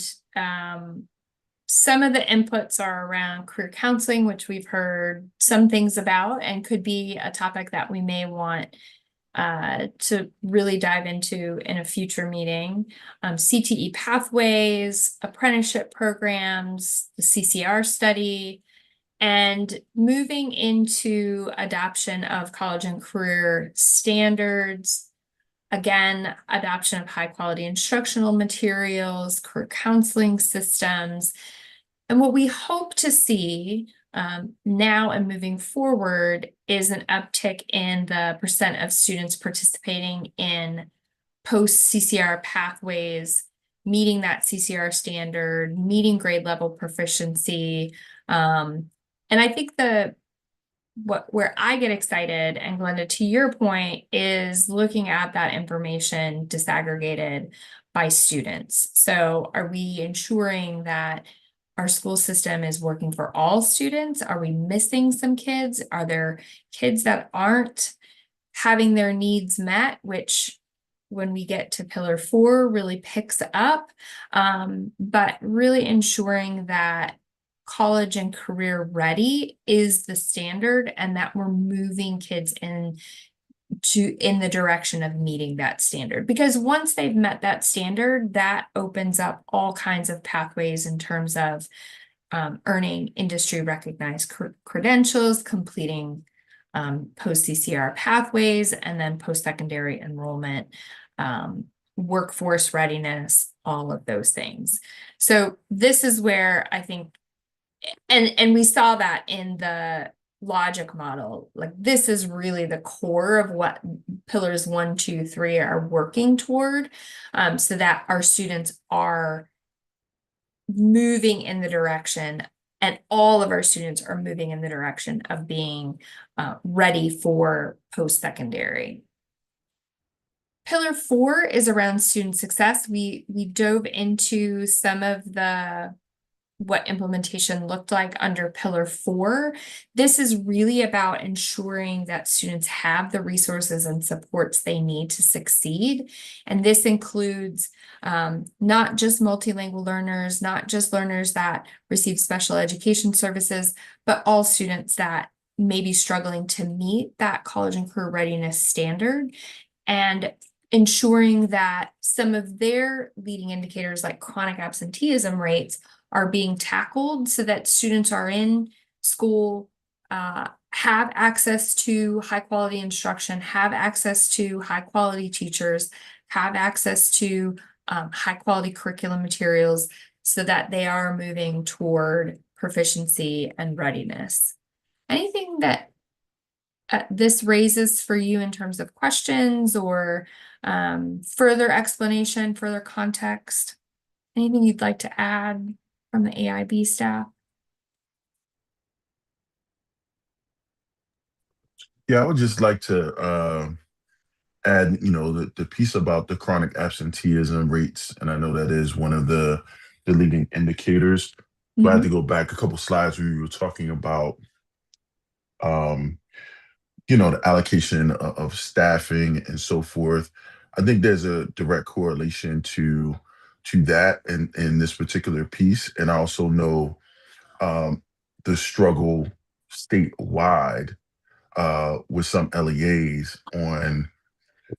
some of the inputs are around career counseling, which we've heard some things about and could be a topic that we may want to really dive into in a future meeting. CTE pathways, apprenticeship programs, the CCR study, and moving into adoption of college and career standards. Again, adoption of high quality instructional materials, career counseling systems. And what we hope to see now and moving forward is an uptick in the percent of students participating in post-CCR pathways, meeting that CCR standard, meeting grade level proficiency. And I think where I get excited, and Glenda, to your point, is looking at that information disaggregated by students. So are we ensuring that our school system is working for all students? Are we missing some kids? Are there kids that aren't having their needs met, which when we get to Pillar 4 really picks up, but really ensuring that college and career ready is the standard, and that we're moving kids in the direction of meeting that standard. Because once they've met that standard, that opens up all kinds of pathways in terms of earning industry recognized credentials, completing post-CCR pathways, and then post-secondary enrollment, workforce readiness, all of those things. So this is where I think, and we saw that in the logic model, like this is really the core of what pillars 1, 2, 3 are working toward, so that our students are moving in the direction, and all of our students are moving in the direction of being ready for post-secondary. Pillar 4 is around student success. We dove into some of what implementation looked like under Pillar 4. This is really about ensuring that students have the resources and supports they need to succeed. And this includes not just multilingual learners, not just learners that receive special education services, but all students that may be struggling to meet that college and career readiness standard, and ensuring that some of their leading indicators like chronic absenteeism rates are being tackled so that students are in school, have access to high quality instruction, have access to high quality teachers, have access to high quality curriculum materials, so that they are moving toward proficiency and readiness. Anything that this raises for you in terms of questions or further explanation, further context? Anything you'd like to add from the AIB staff? Yeah, I would just like to add, the piece about the chronic absenteeism rates, and I know that is one of the leading indicators. But I had to go back a couple slides where you were talking about, the allocation of staffing and so forth. I think there's a direct correlation to that in this particular piece, and I also know the struggle statewide with some LEAs on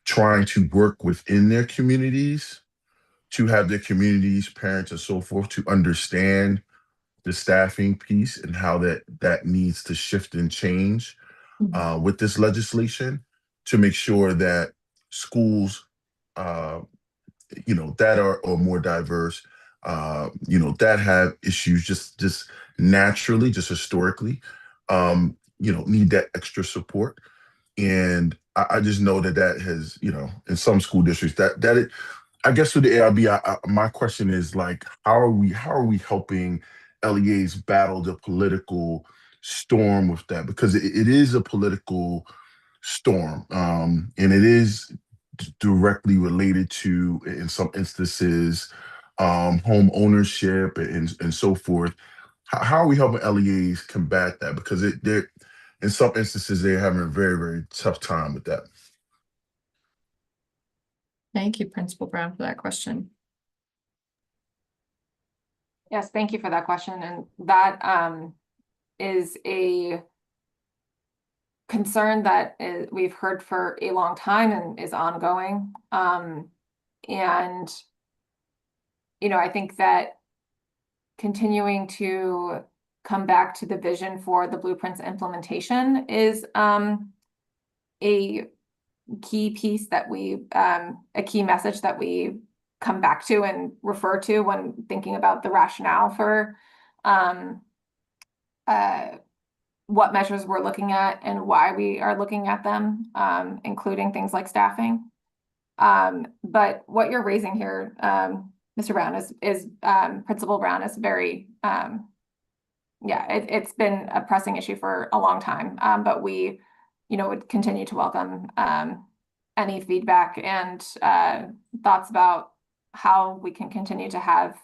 trying to work within their communities to have their communities, parents, and so forth to understand the staffing piece and how that needs to shift and change with this legislation to make sure that schools, that are more diverse, that have issues just naturally, just historically, need that extra support. And I just know that has, in some school districts I guess with the AIB, my question is like, how are we helping LEAs battle the political storm with that? Because it is a political storm, and it is directly related to, in some instances, home ownership and so forth. How are we helping LEAs combat that? Because they're in some instances they're having a very, very tough time with that. Thank you, Principal Brown, for that question. Yes, thank you for that question. And that is a concern that we've heard for a long time and is ongoing. And, I think that continuing to come back to the vision for the blueprints implementation is a key piece that a key message that we come back to and refer to when thinking about the rationale for what measures we're looking at and why we are looking at them, including things like staffing. But what you're raising here, Mr. Brown, is Principal Brown, is very, it's been a pressing issue for a long time, but we would continue to welcome any feedback and thoughts about how we can continue to have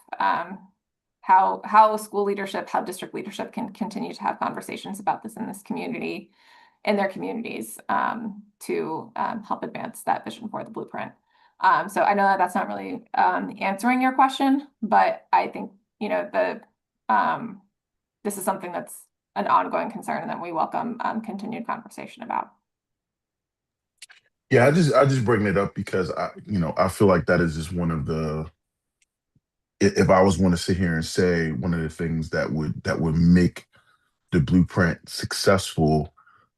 how school leadership, how district leadership can continue to have conversations about this in this community, in their communities, to help advance that vision for the blueprint. So I know that that's not really answering your question, but I think this is something that's an ongoing concern and that we welcome continued conversation about. Yeah, I just bring it up because I feel like that is just one of the, if I was want to sit here and say one of the things that would make the blueprint successful,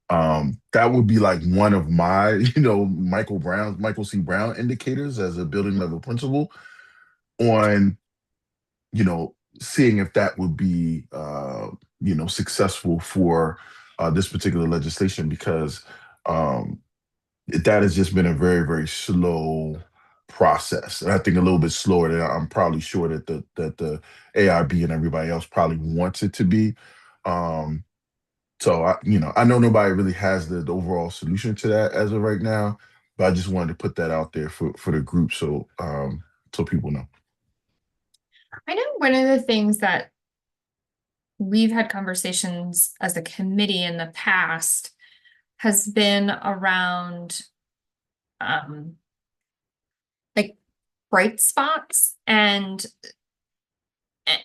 that would be like one of my, Michael C. Brown indicators as a building level principal on, seeing if that would be, successful for this particular legislation, because that has just been a very, very slow process. And I think a little bit slower than I'm probably sure that the AIB and everybody else probably wants it to be. So I know nobody really has the overall solution to that as of right now, but I just wanted to put that out there for the group so people know. I know one of the things that we've had conversations as a committee in the past has been around like bright spots and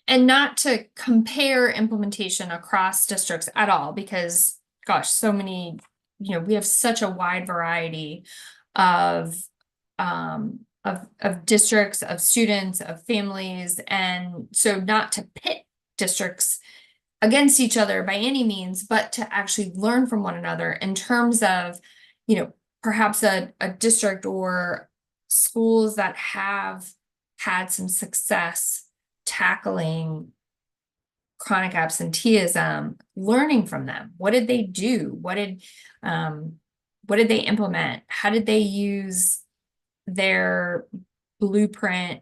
not to compare implementation across districts at all, because gosh, so many, we have such a wide variety of districts, of students, of families, and so not to pit districts against each other by any means, but to actually learn from one another in terms of, perhaps a district or schools that have had some success tackling chronic absenteeism, learning from them. What did they do? What did they implement? How did they use their blueprint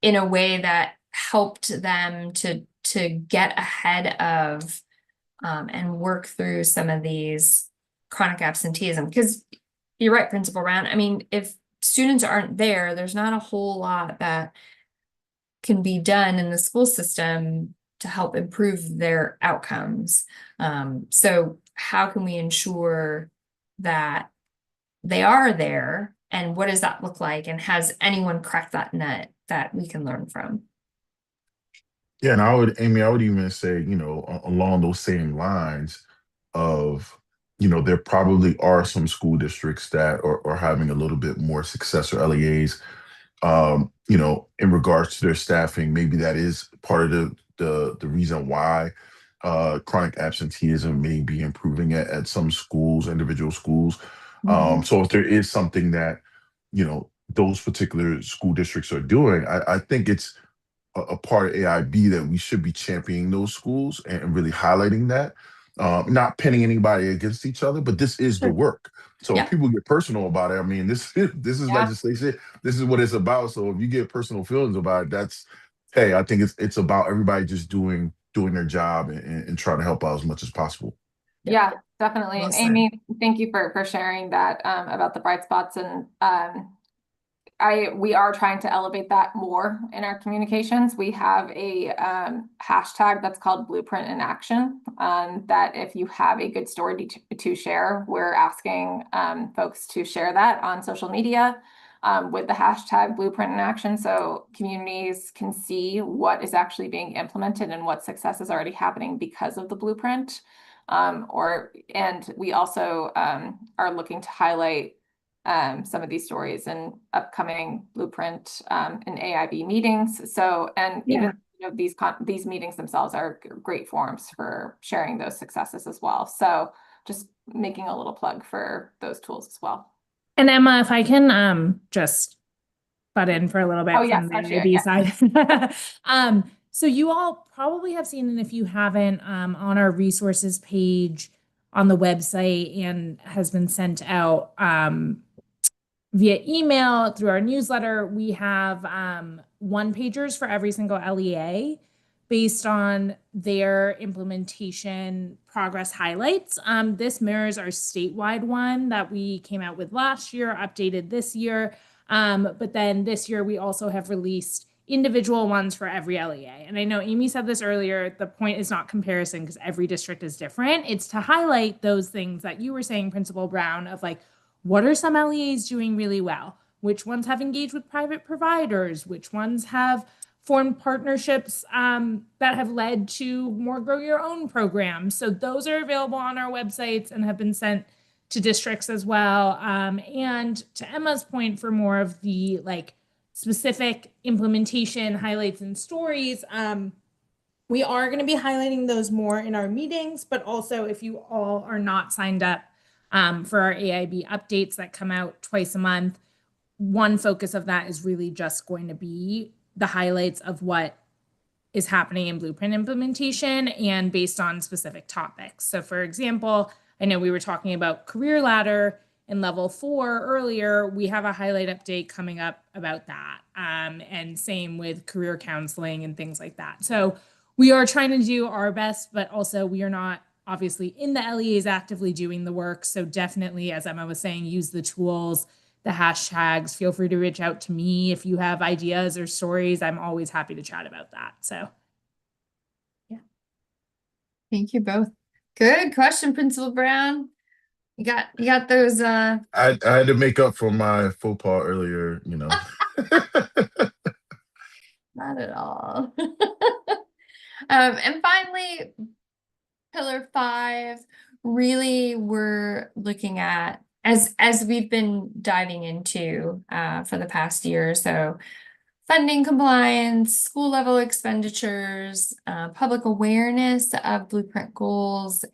in a way that helped them to get ahead of and work through some of these chronic absenteeism? Because you're right, Principal Brown. I mean, if students aren't there, there's not a whole lot that can be done in the school system to help improve their outcomes. So how can we ensure that they are there, and what does that look like? And has anyone cracked that nut that we can learn from? Yeah, and Amy, I would even say, along those same lines of, there probably are some school districts that are having a little bit more success, or LEAs, in regards to their staffing. Maybe that is part of the reason why chronic absenteeism may be improving at some schools, individual schools. So if there is something that, those particular school districts are doing, I think it's a part of AIB that we should be championing those schools and really highlighting that. Not pinning anybody against each other, but this is the work. So if people get personal about it, I mean, this is legislation. This is what it's about. So if you get personal feelings about it, hey, I think it's about everybody just doing their job and trying to help out as much as possible. Yeah, definitely. Well And said. Amy, thank you for sharing that about the bright spots. And we are trying to elevate that more in our communications. We have a hashtag that's called Blueprint in Action, that if you have a good story to share, we're asking folks to share that on social media with the hashtag Blueprint in Action, so communities can see what is actually being implemented and what success is already happening because of the blueprint. And we also are looking to highlight some of these stories in upcoming Blueprint and AIB meetings. So, and even these meetings themselves are great forums for sharing those successes as well. So just making a little plug for those tools as well. And Emma, if I can just butt in for a little bit from the AIB side. So you all probably have seen, and if you haven't, on our resources page on the website, and has been sent out via email through our newsletter, we have one-pagers for every single LEA based on their implementation progress highlights. This mirrors our statewide one that we came out with last year, updated this year. But then this year we also have released individual ones for every LEA. And I know Amy said this earlier, the point is not comparison because every district is different. It's to highlight those things that you were saying, Principal Brown, of like, what are some LEAs doing really well? Which ones have engaged with private providers? Which ones have formed partnerships that have led to more grow your own programs? So those are available on our websites and have been sent to districts as well. And to Emma's point, for more of the like specific implementation highlights and stories, we are going to be highlighting those more in our meetings, but also if you all are not signed up for our AIB updates that come out twice a month, one focus of that is really just going to be the highlights of what is happening in blueprint implementation and based on specific topics. So for example, I know we were talking about Career Ladder in level 4 earlier. We have a highlight update coming up about that. And same with career counseling and things like that. So we are trying to do our best, but also we are not obviously in the LEAs actively doing the work. So definitely, as Emma was saying, use the tools, the hashtags. Feel free to reach out to me if you have ideas or stories. I'm always happy to chat about that. So yeah. Thank you both. Good question, Principal Brown. You got those I had to make up for my faux pas earlier, Not at all. And finally, Pillar 5, really we're looking at, as we've been diving into for the past year or so, funding compliance, school level expenditures, public awareness of blueprint goals,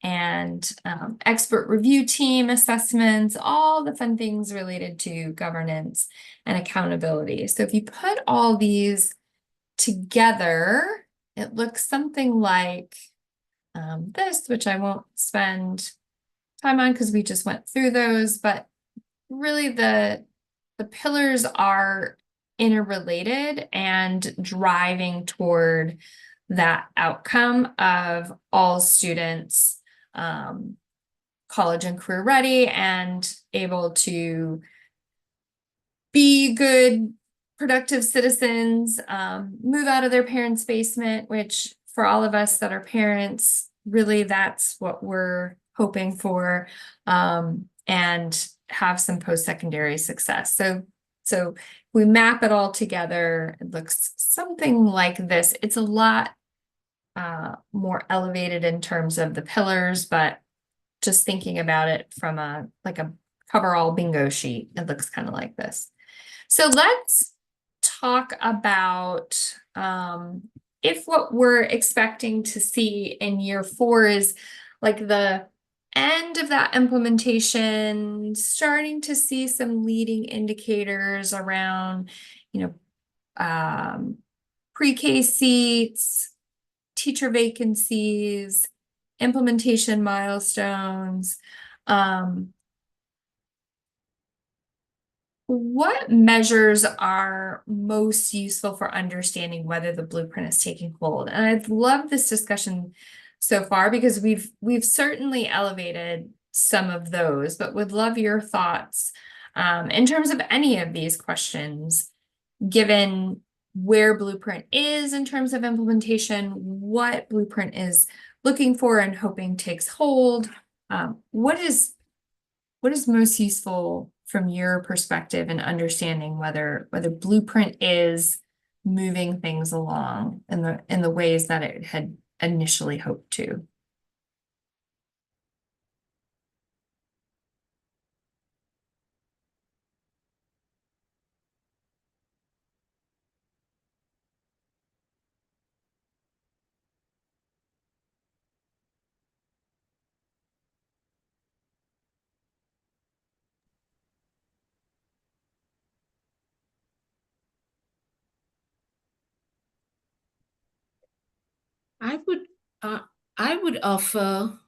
and expert review team assessments, all the fun things related to governance and accountability. So if you put all these together, it looks something like this, which I won't spend time on because we just went through those, but really the pillars are interrelated and driving toward that outcome of all students college and career ready and able to be good, productive citizens, move out of their parents' basement, which for all of us that are parents, really that's what we're hoping for, and have some post-secondary success. So we map it all together, it looks something like this. It's a lot more elevated in terms of the pillars, but just thinking about it from a coverall bingo sheet, it looks kind of like this. So let's talk about if what we're expecting to see in year 4 is like the end of that implementation, starting to see some leading indicators around, pre-K seats, teacher vacancies, implementation milestones. What measures are most useful for understanding whether the blueprint is taking hold? And I've loved this discussion so far because we've certainly elevated some of those, but would love your thoughts in terms of any of these questions, given where Blueprint is in terms of implementation, what Blueprint is looking for and hoping takes hold. What is most useful from your perspective in understanding whether Blueprint is moving things along in the ways that it had initially hoped to? I would offer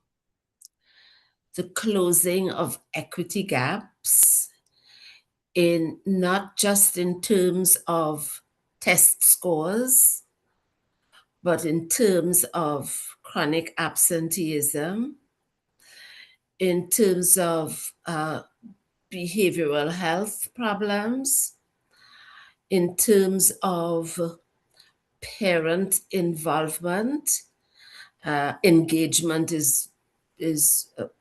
the closing of equity gaps in not just in terms of test scores, but in terms of chronic absenteeism, in terms of behavioral health problems, in terms of parent involvement. Engagement is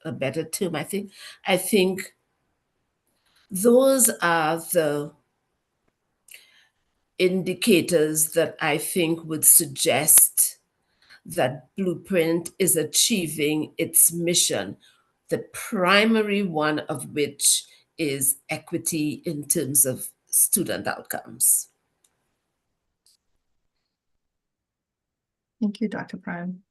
a better term, I think. I think those are the indicators that I think would suggest that Blueprint is achieving its mission, the primary one of which is equity in terms of student outcomes. Thank you, Dr. Prime.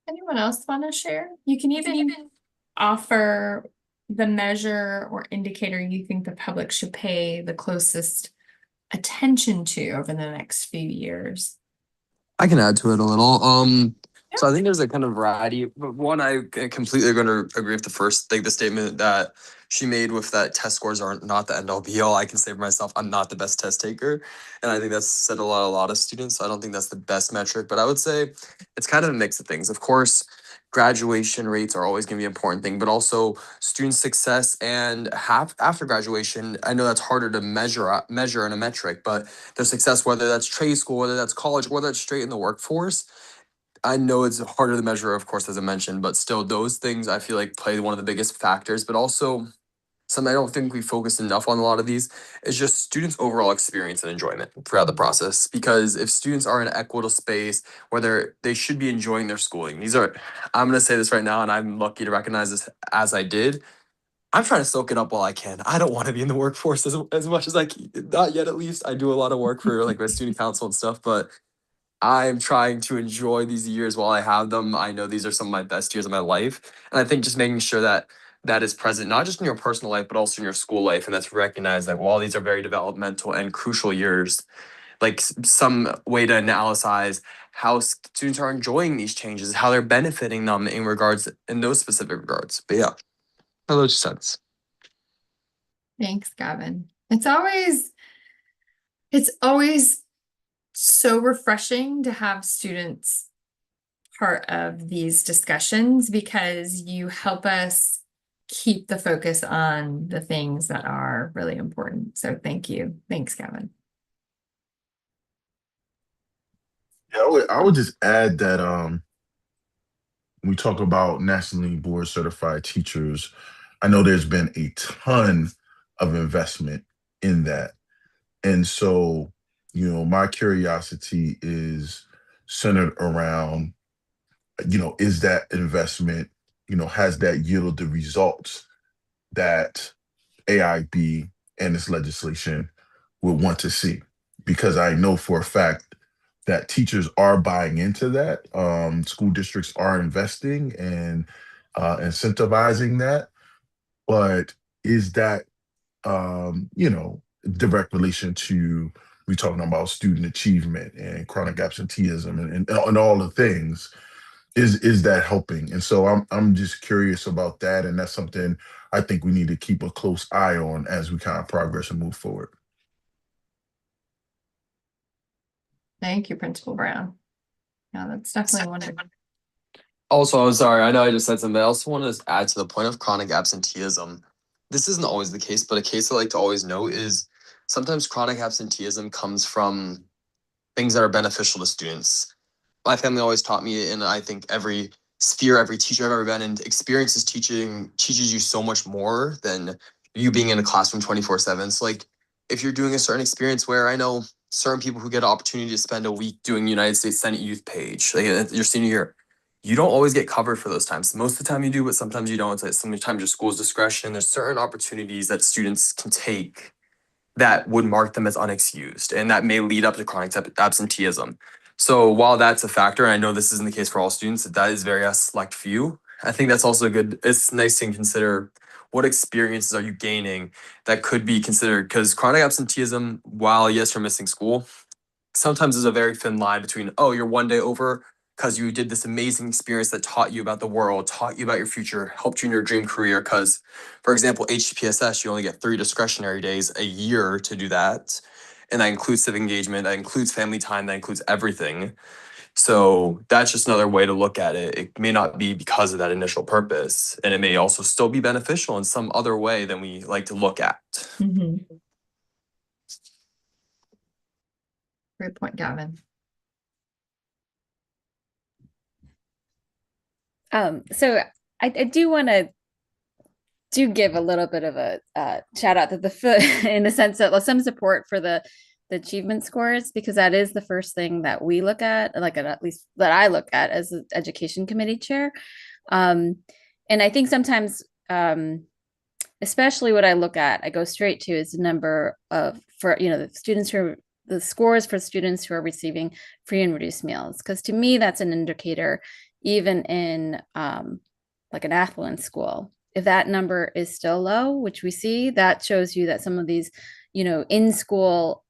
Anyone else want to share? You can even offer the measure or indicator you think the public should pay the closest attention to over the next few years. I can add to it a little. So I think there's a kind of variety. But one, I completely going to agree with the first, the statement that she made with that test scores are not the end all be all. I can say for myself, I'm not the best test taker. And I think that's said a lot of students. So I don't think that's the best metric, but I would say it's kind of a mix of things. Of course, graduation rates are always going to be an important thing, but also student success and after graduation. I know that's harder to measure in a metric, but their success, whether that's trade school, whether that's college, whether it's straight in the workforce, I know it's harder to measure, of course, as I mentioned, but still those things I feel like play one of the biggest factors, but also something I don't think we focused enough on a lot of these is just students' overall experience and enjoyment throughout the process. Because if students are in an equitable space, whether they should be enjoying their schooling, I'm going to say this right now, and I'm lucky to recognize this as I did. I'm trying to soak it up while I can. I don't want to be in the workforce as much as not yet at least. I do a lot of work for my student council and stuff, but I'm trying to enjoy these years while I have them. I know these are some of my best years of my life. And I think just making sure that that is present, not just in your personal life, but also in your school life. And that's recognized that while these are very developmental and crucial years, like some way to analyze how students are enjoying these changes, how they're benefiting them in those specific regards. But yeah, hello, sense. Thanks, Gavin. It's always so refreshing to have students part of these discussions because you help us keep the focus on the things that are really important. So thank you. Thanks, Gavin. Yeah, I would just add that when we talk about nationally board certified teachers, I know there's been a ton of investment in that. And so, my curiosity is centered around, is that investment, has that yielded the results that AIB and its legislation would want to see? Because I know for a fact that teachers are buying into that. School districts are investing and incentivizing that. But is that, direct relation to we talking about student achievement and chronic absenteeism and all the things? Is that helping? And so I'm just curious about that, and that's something I think we need to keep a close eye on as we kind of progress and move forward. Thank you, Principal Brown. Yeah, that's definitely one of them. Also, I'm sorry, I know I just said something. I also want to add to the point of chronic absenteeism. This isn't always the case, but a case I like to always note is sometimes chronic absenteeism comes from things that are beneficial to students. My family always taught me, and I think every sphere, every teacher I've ever been in, experiences teaching teaches you so much more than you being in a classroom 24/7. So like if you're doing a certain experience where I know certain people who get an opportunity to spend a week doing United States Senate Youth Page, like your senior year, you don't always get covered for those times. Most of the time you do, but sometimes you don't. It's like sometimes your school's discretion. There's certain opportunities that students can take that would mark them as unexcused, and that may lead up to chronic absenteeism. So while that's a factor, and I know this isn't the case for all students, that is very select few. I think that's also good. It's nice to consider what experiences are you gaining that could be considered, because chronic absenteeism, while yes, you're missing school, sometimes there's a very thin line between, oh, you're one day over because you did this amazing experience that taught you about the world, taught you about your future, helped you in your dream career. Because, for example, HPSS, you only get 3 discretionary days a year to do that. And that includes civic engagement, that includes family time, that includes everything. So that's just another way to look at it. It may not be because of that initial purpose, and it may also still be beneficial in some other way than we like to look at. Mm-hmm. Great point, Gavin. So I do want to give a little bit of a shout out to the in the sense that some support for the achievement scores, because that is the first thing that we look at, like at least that I look at as an education committee chair. And I think sometimes, especially what I look at, I go straight to is the number of, the scores for students who are receiving free and reduced meals. Because to me, that's an indicator, even in like an affluent school. If that number is still low, which we see, that shows you that some of these, in-school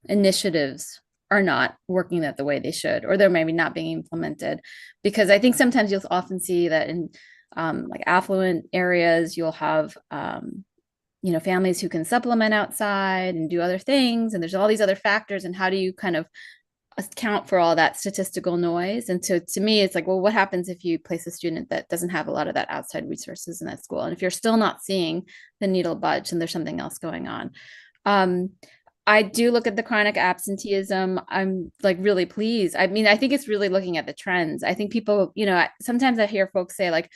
initiatives are not working the way they should, or they're maybe not being implemented. Because I think sometimes you'll often see that in like affluent areas, you'll have families who can supplement outside and do other things, and there's all these other factors, and how do you kind of account for all that statistical noise? And so to me, it's like, well, what happens if you place a student that doesn't have a lot of that outside resources in that school? And if you're still not seeing the needle budge, and there's something else going on. I do look at the chronic absenteeism. I'm like really pleased. I mean, I think it's really looking at the trends. I think people, sometimes I hear folks say like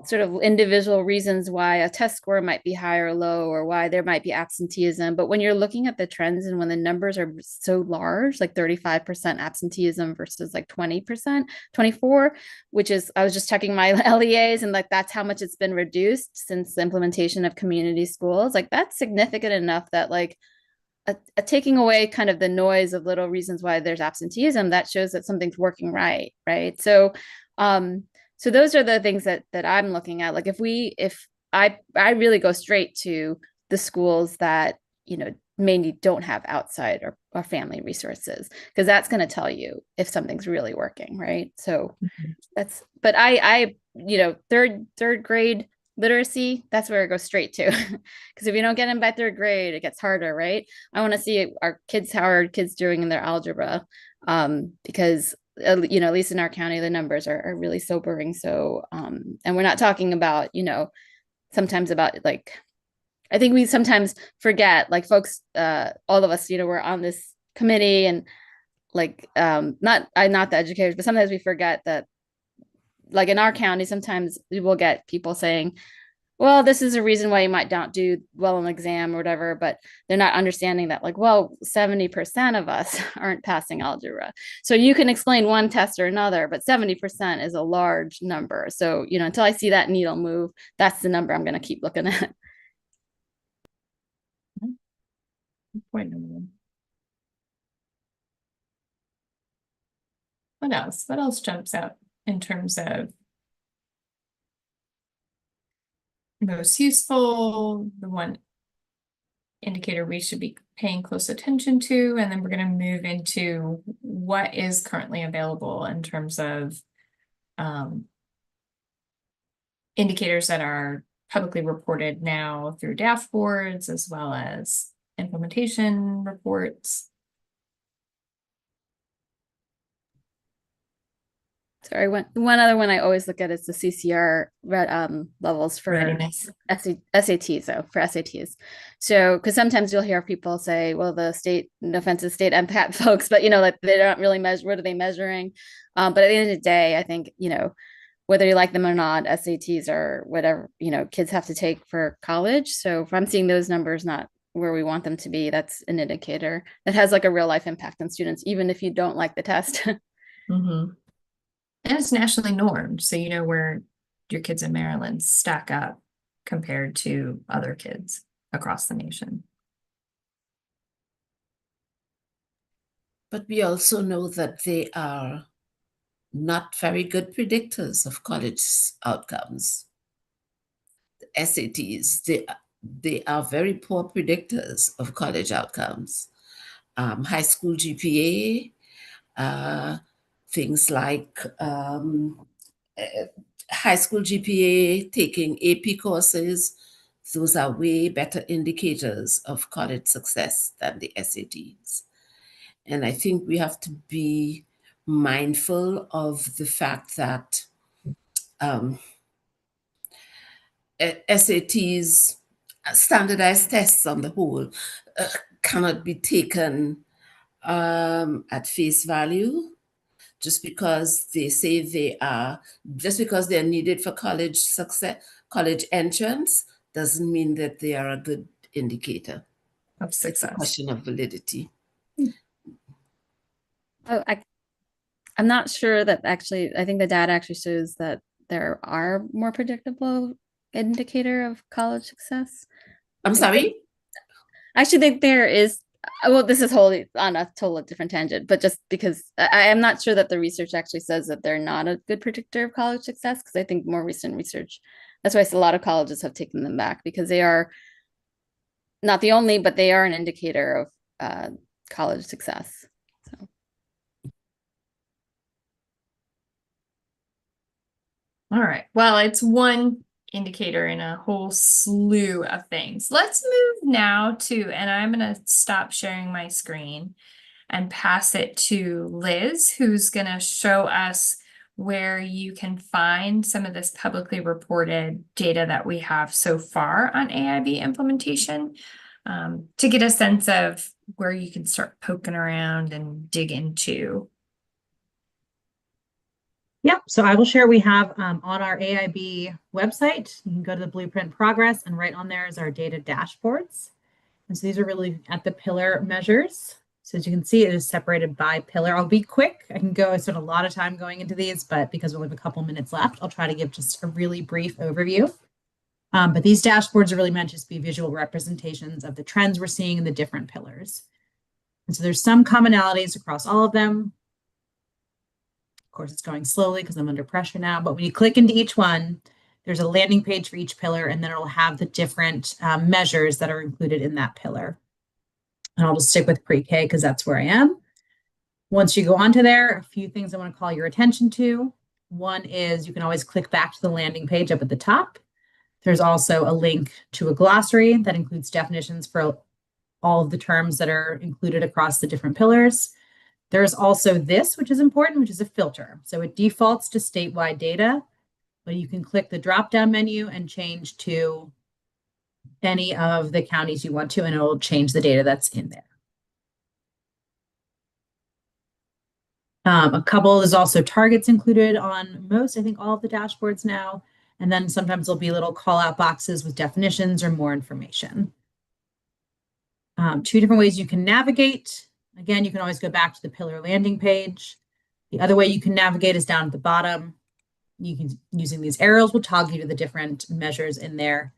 sort of individual reasons why a test score might be high or low, or why there might be absenteeism. But when you're looking at the trends, and when the numbers are so large, like 35% absenteeism versus like 20%, 24, which is, I was just checking my LEAs, and like that's how much it's been reduced since the implementation of community schools. Like that's significant enough that like a taking away kind of the noise of little reasons why there's absenteeism, that shows that something's working right. So So those are the things that I'm looking at. Like if I really go straight to the schools that, you know, maybe don't have outside or family resources, because that's going to tell you if something's really working, right? So that's, but I you know, third grade literacy, that's where it goes straight to. Because if you don't get them by third grade, it gets harder, right? I want to see our kids, how are kids doing in their algebra, because you know, at least in our county, the numbers are really sobering. So and we're not talking about, you know, sometimes about like, I think we sometimes forget, like folks, all of us, you know, we're on this committee and like, not the educators, but sometimes we forget that, like in our county, sometimes we will get people saying, well, this is a reason why you might not do well in an exam or whatever, but they're not understanding that, like, well, 70% of us aren't passing algebra. So you can explain one test or another, but 70% is a large number. So, you know, until I see that needle move, that's the number I'm going to keep looking at. Point number one. What else? What else jumps out in terms of most useful, the one indicator we should be paying close attention to? And then we're going to move into what is currently available in terms of indicators that are publicly reported now through dashboards, as well as implementation reports. Sorry, one other one I always look at is the CCR levels for Readiness. SATs, though, for SATs. So, because sometimes you'll hear people say, well, the state, no offense to state MPAT folks, but, you know, like they don't really measure, what are they measuring? But at the end of the day, I think, you know, whether you like them or not, SATs are whatever, you know, kids have to take for college. So if I'm seeing those numbers not where we want them to be, that's an indicator that has like a real life impact on students, even if you don't like the test. Mm-hmm. And it's nationally normed, so you know where your kids in Maryland stack up compared to other kids across the nation. But we also know that they are not very good predictors of college outcomes. The SATs, they are very poor predictors of college outcomes. High school GPA, things like high school GPA, taking AP courses, those are way better indicators of college success than the SATs. And I think we have to be mindful of the fact that SATs, standardized tests on the whole, cannot be taken at face value. Just because they say just because they're needed for college success, college entrance, doesn't mean that they are a good indicator of success. It's a question of validity. Oh, I'm not sure that actually, I think the data actually shows that there are more predictable indicator of college success. I'm sorry? I actually think there is, well, this is wholly on a totally different tangent, but just because I am not sure that the research actually says that they're not a good predictor of college success, because I think more recent research, that's why a lot of colleges have taken them back, because they are not the only, but they are an indicator of college success. So. All right, well, it's one indicator in a whole slew of things. Let's move now to, and I'm going to stop sharing my screen and pass it to Liz, who's going to show us where you can find some of this publicly reported data that we have so far on AIB implementation, to get a sense of where you can start poking around and dig into. Yep, so I will share, we have on our AIB website, you can go to the Blueprint Progress, and right on there is our data dashboards. And so these are really at the pillar measures. So as you can see, it is separated by pillar. I'll be quick. I spent a lot of time going into these, but because we only have a couple minutes left, I'll try to give just a really brief overview. But these dashboards are really meant to be visual representations of the trends we're seeing in the different pillars. And so there's some commonalities across all of them. course, it's going slowly because I'm under pressure now, but when you click into each one, there's a landing page for each pillar, and then it'll have the different measures that are included in that pillar. And I'll just stick with pre-K because that's where I am. Once you go onto there, a few things I want to call your attention to. One is you can always click back to the landing page up at the top. There's also a link to a glossary that includes definitions for all of the terms that are included across the different pillars. There's also this, which is important, which is a filter. So it defaults to statewide data, but you can click the drop-down menu and change to any of the counties you want to, and it'll change the data that's in there. There's also targets included on most, I think all of the dashboards now. And then sometimes there'll be little call out boxes with definitions or more information. Two different ways you can navigate. Again, you can always go back to the pillar landing page. The other way you can navigate is down at the bottom. You can, using these arrows, will toggle you to the different measures in there.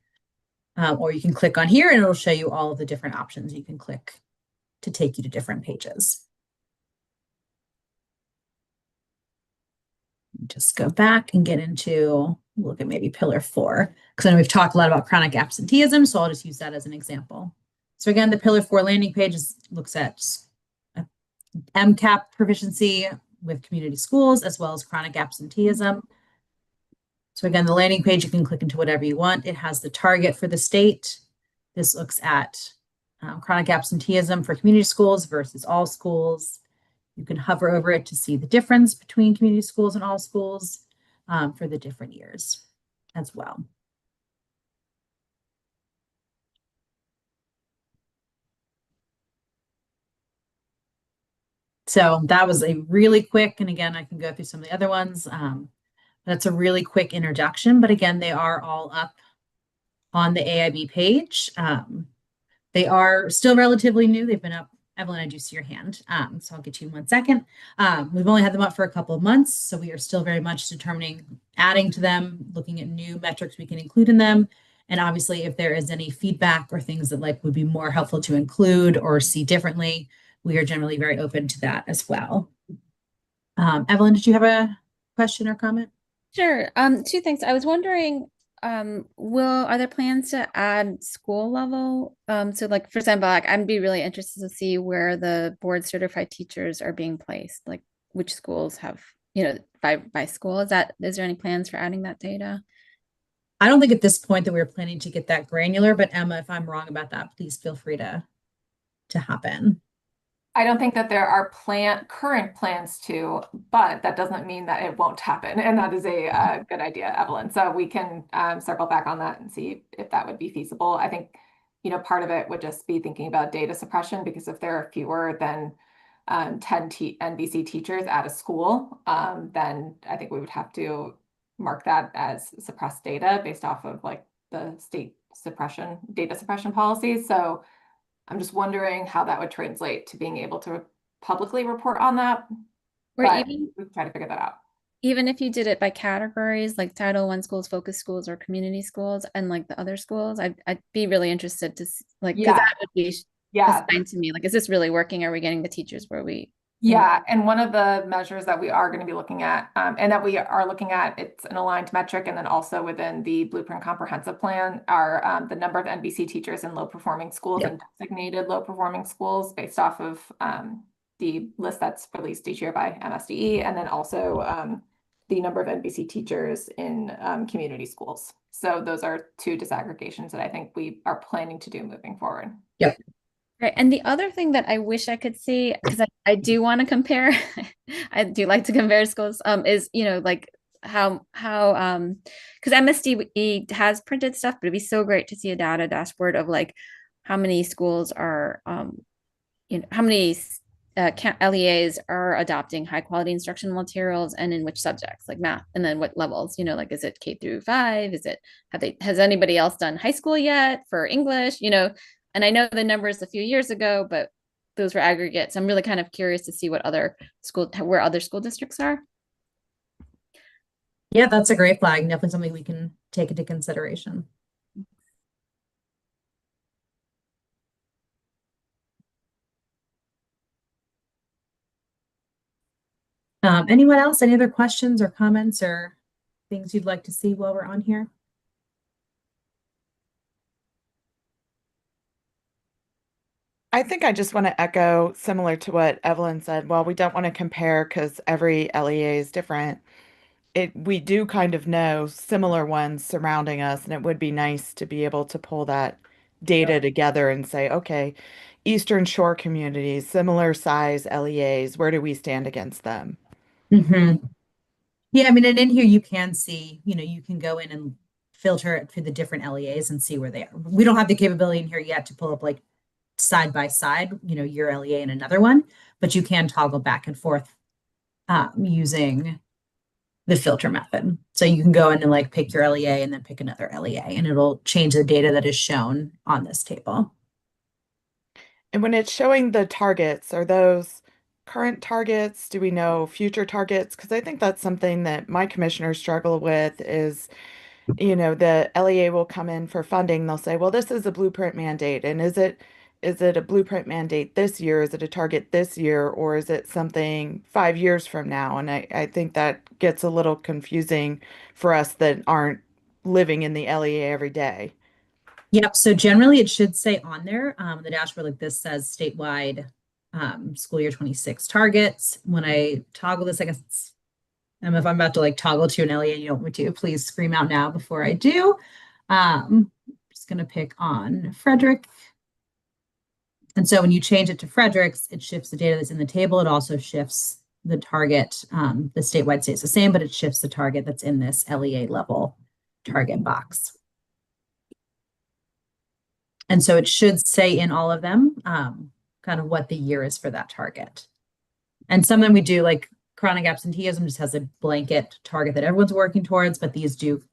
Or you can click on here and it'll show you all of the different options you can click to take you to different pages. Just go back and get into, look at maybe pillar 4, because I know we've talked a lot about chronic absenteeism, so I'll just use that as an example. So again, the pillar 4 landing page looks at MCAP proficiency with community schools, as well as chronic absenteeism. So again, the landing page, you can click into whatever you want. It has the target for the state. This looks at chronic absenteeism for community schools versus all schools. You can hover over it to see the difference between community schools and all schools for the different years as well. So that was a really quick, and again, I can go through some of the other ones. That's a really quick introduction, but again, they are all up on the AIB page. They are still relatively new. They've been up. Evelyn, I do see your hand, so I'll get you in 1 second. We've only had them up for a couple of months, so we are still very much determining, adding to them, looking at new metrics we can include in them. And obviously, if there is any feedback or things that like would be more helpful to include or see differently, we are generally very open to that as well. Evelyn, did you have a question or comment? Sure. 2 things. I was wondering, are there plans to add school level? So like, for example, like I'd be really interested to see where the board certified teachers are being placed, like which schools have, by school. Is there any plans for adding that data? I don't think at this point that we're planning to get that granular, but Emma, if I'm wrong about that, please feel free to hop in. I don't think that there are current plans to, but that doesn't mean that it won't happen. And that is a good idea, Evelyn. So we can circle back on that and see if that would be feasible. I think, part of it would just be thinking about data suppression, because if there are fewer than 10 NBC teachers at a school, then I think we would have to mark that as suppressed data based off of like the state data suppression policies. So I'm just wondering how that would translate to being able to publicly report on that. Or But even we can try to figure that out. Even if you did it by categories, like Title I schools, focus schools, or community schools, and like the other schools, I'd be really interested to like, because that would be assigned to me. Like, is this really working? Are we getting the teachers where we? Yeah, and one of the measures that we are going to be looking at, and that we are looking at, it's an aligned metric, and then also within the Blueprint Comprehensive Plan are the number of NBC teachers in low-performing schools and designated low-performing schools based off of the list that's released each year by MSDE, and then also the number of NBC teachers in community schools. So those are 2 disaggregations that I think we are planning to do moving forward. Yep. Right. And the other thing that I wish I could see, because I do want to compare, I do like to compare schools, is, like how because MSDE has printed stuff, but it'd be so great to see a data dashboard of like how many schools are, how many LEAs are adopting high quality instructional materials and in which subjects, like math, and then what levels, like, is it K-5? Has anybody else done high school yet for English, And I know the numbers a few years ago, but those were aggregates. I'm really kind of curious to see where other school districts are. Yeah, that's a great flag. Definitely something we can take into consideration. Anyone else? Any other questions or comments or things you'd like to see while we're on here? I think I just want to echo similar to what Evelyn said. While we don't want to compare because every LEA is different, we do kind of know similar ones surrounding us, and it would be nice to be able to pull that data together and say, okay, Eastern Shore communities, similar size LEAs, where do we stand against them? Mm-hmm. Yeah, I mean, and in here you can see, you can go in and filter it through the different LEAs and see where they are. We don't have the capability in here yet to pull up like side by side, your LEA and another one, but you can toggle back and forth using the filter method. So you can go in and like pick your LEA and then pick another LEA, and it'll change the data that is shown on this table. And when it's showing the targets, are those current targets? Do we know future targets? Because I think that's something that my commissioners struggle with is, the LEA will come in for funding. They'll say, well, this is a blueprint mandate. And is it a blueprint mandate this year? Is it a target this year? Or is it something 5 years from now? And I think that gets a little confusing for us that aren't living in the LEA every day. Yep. So generally it should say on there, the dashboard like this says statewide school year 26 targets. When I toggle this, I guess it's, if I'm about to like toggle to an LEA and you don't want me to, please scream out now before I do. I'm just going to pick on Frederick. And so when you change it to Frederick's, it shifts the data that's in the table. It also shifts the target. The statewide stays the same, but it shifts the target that's in this LEA level target box. And so it should say in all of them kind of what the year is for that target. And some of them we do, like chronic absenteeism just has a blanket target that everyone's working towards, but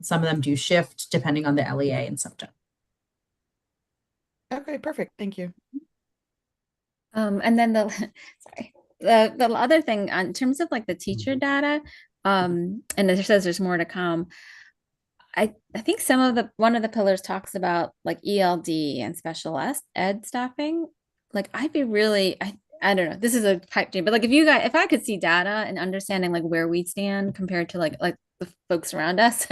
some of them do shift depending on the LEA and subject. Okay, perfect. Thank you. And then the other thing in terms of like the teacher data, and it says there's more to come. I think one of the pillars talks about like ELD and special ed staffing. Like I don't know, this is a pipe dream, but like if I could see data and understanding like where we stand compared to like the folks around us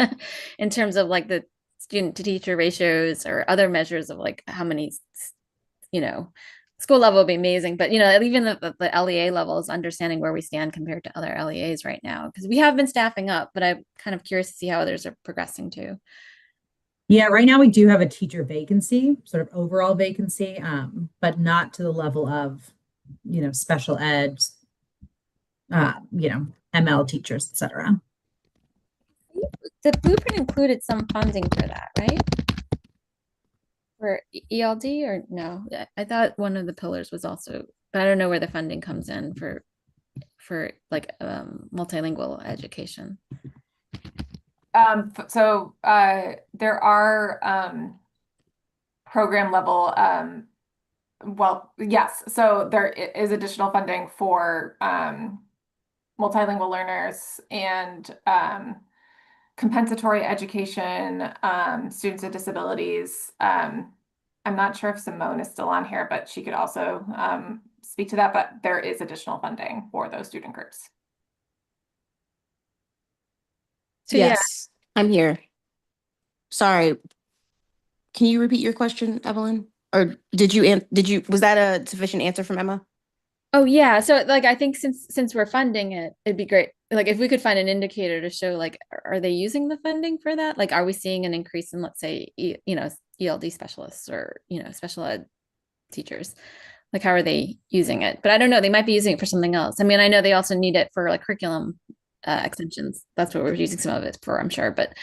in terms of like the student to teacher ratios or other measures of like how many, school level would be amazing, but even the LEA levels, understanding where we stand compared to other LEAs right now, because we have been staffing up, but I'm kind of curious to see how others are progressing too. Yeah, right now we do have a teacher vacancy, sort of overall vacancy, but not to the level of, special ed, ML teachers, etc. The blueprint included some funding for that, right? For ELD or no? I thought one of the pillars was also, but I don't know where the funding comes in for like multilingual education. So there are program level, well, yes. So there is additional funding for multilingual learners and compensatory education, students with disabilities. I'm not sure if Simone is still on here, but she could also speak to that, but there is additional funding for those student groups. So yes, yeah. I'm here. Sorry. Can you repeat your question, Evelyn? Or was that a sufficient answer from Emma? Oh yeah. So like, I think since we're funding it, it'd be great. Like if we could find an indicator to show like, are they using the funding for that? Like, are we seeing an increase in, let's say, ELD specialists or, special ed teachers? Like, how are they using it? But I don't know, they might be using it for something else. I mean, I know they also need it for like curriculum extensions. That's what we're using some of it for, I'm sure. But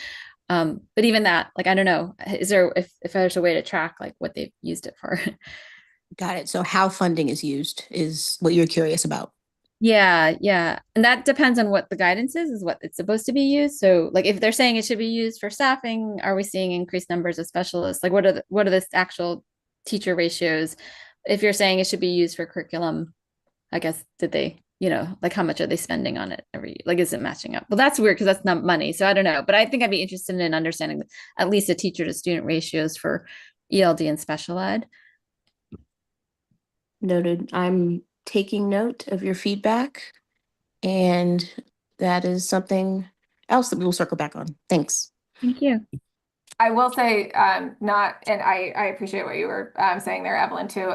even that, like, I don't know, is there, if there's a way to track like what they've used it for? Got it. So how funding is used is what you're curious about. Yeah. And that depends on what the guidance is what it's supposed to be used. So like if they're saying it should be used for staffing, are we seeing increased numbers of specialists? Like what are the actual teacher ratios? If you're saying it should be used for curriculum, I guess, did they, like how much are they spending on it every year? Like, is it matching up? Well, that's weird because that's not money. So I don't know, but I think I'd be interested in understanding at least the teacher to student ratios for ELD and special ed. Noted. I'm taking note of your feedback. And that is something else that we will circle back on. Thanks. Thank you. I will say, not, and I appreciate what you were saying there, Evelyn, too.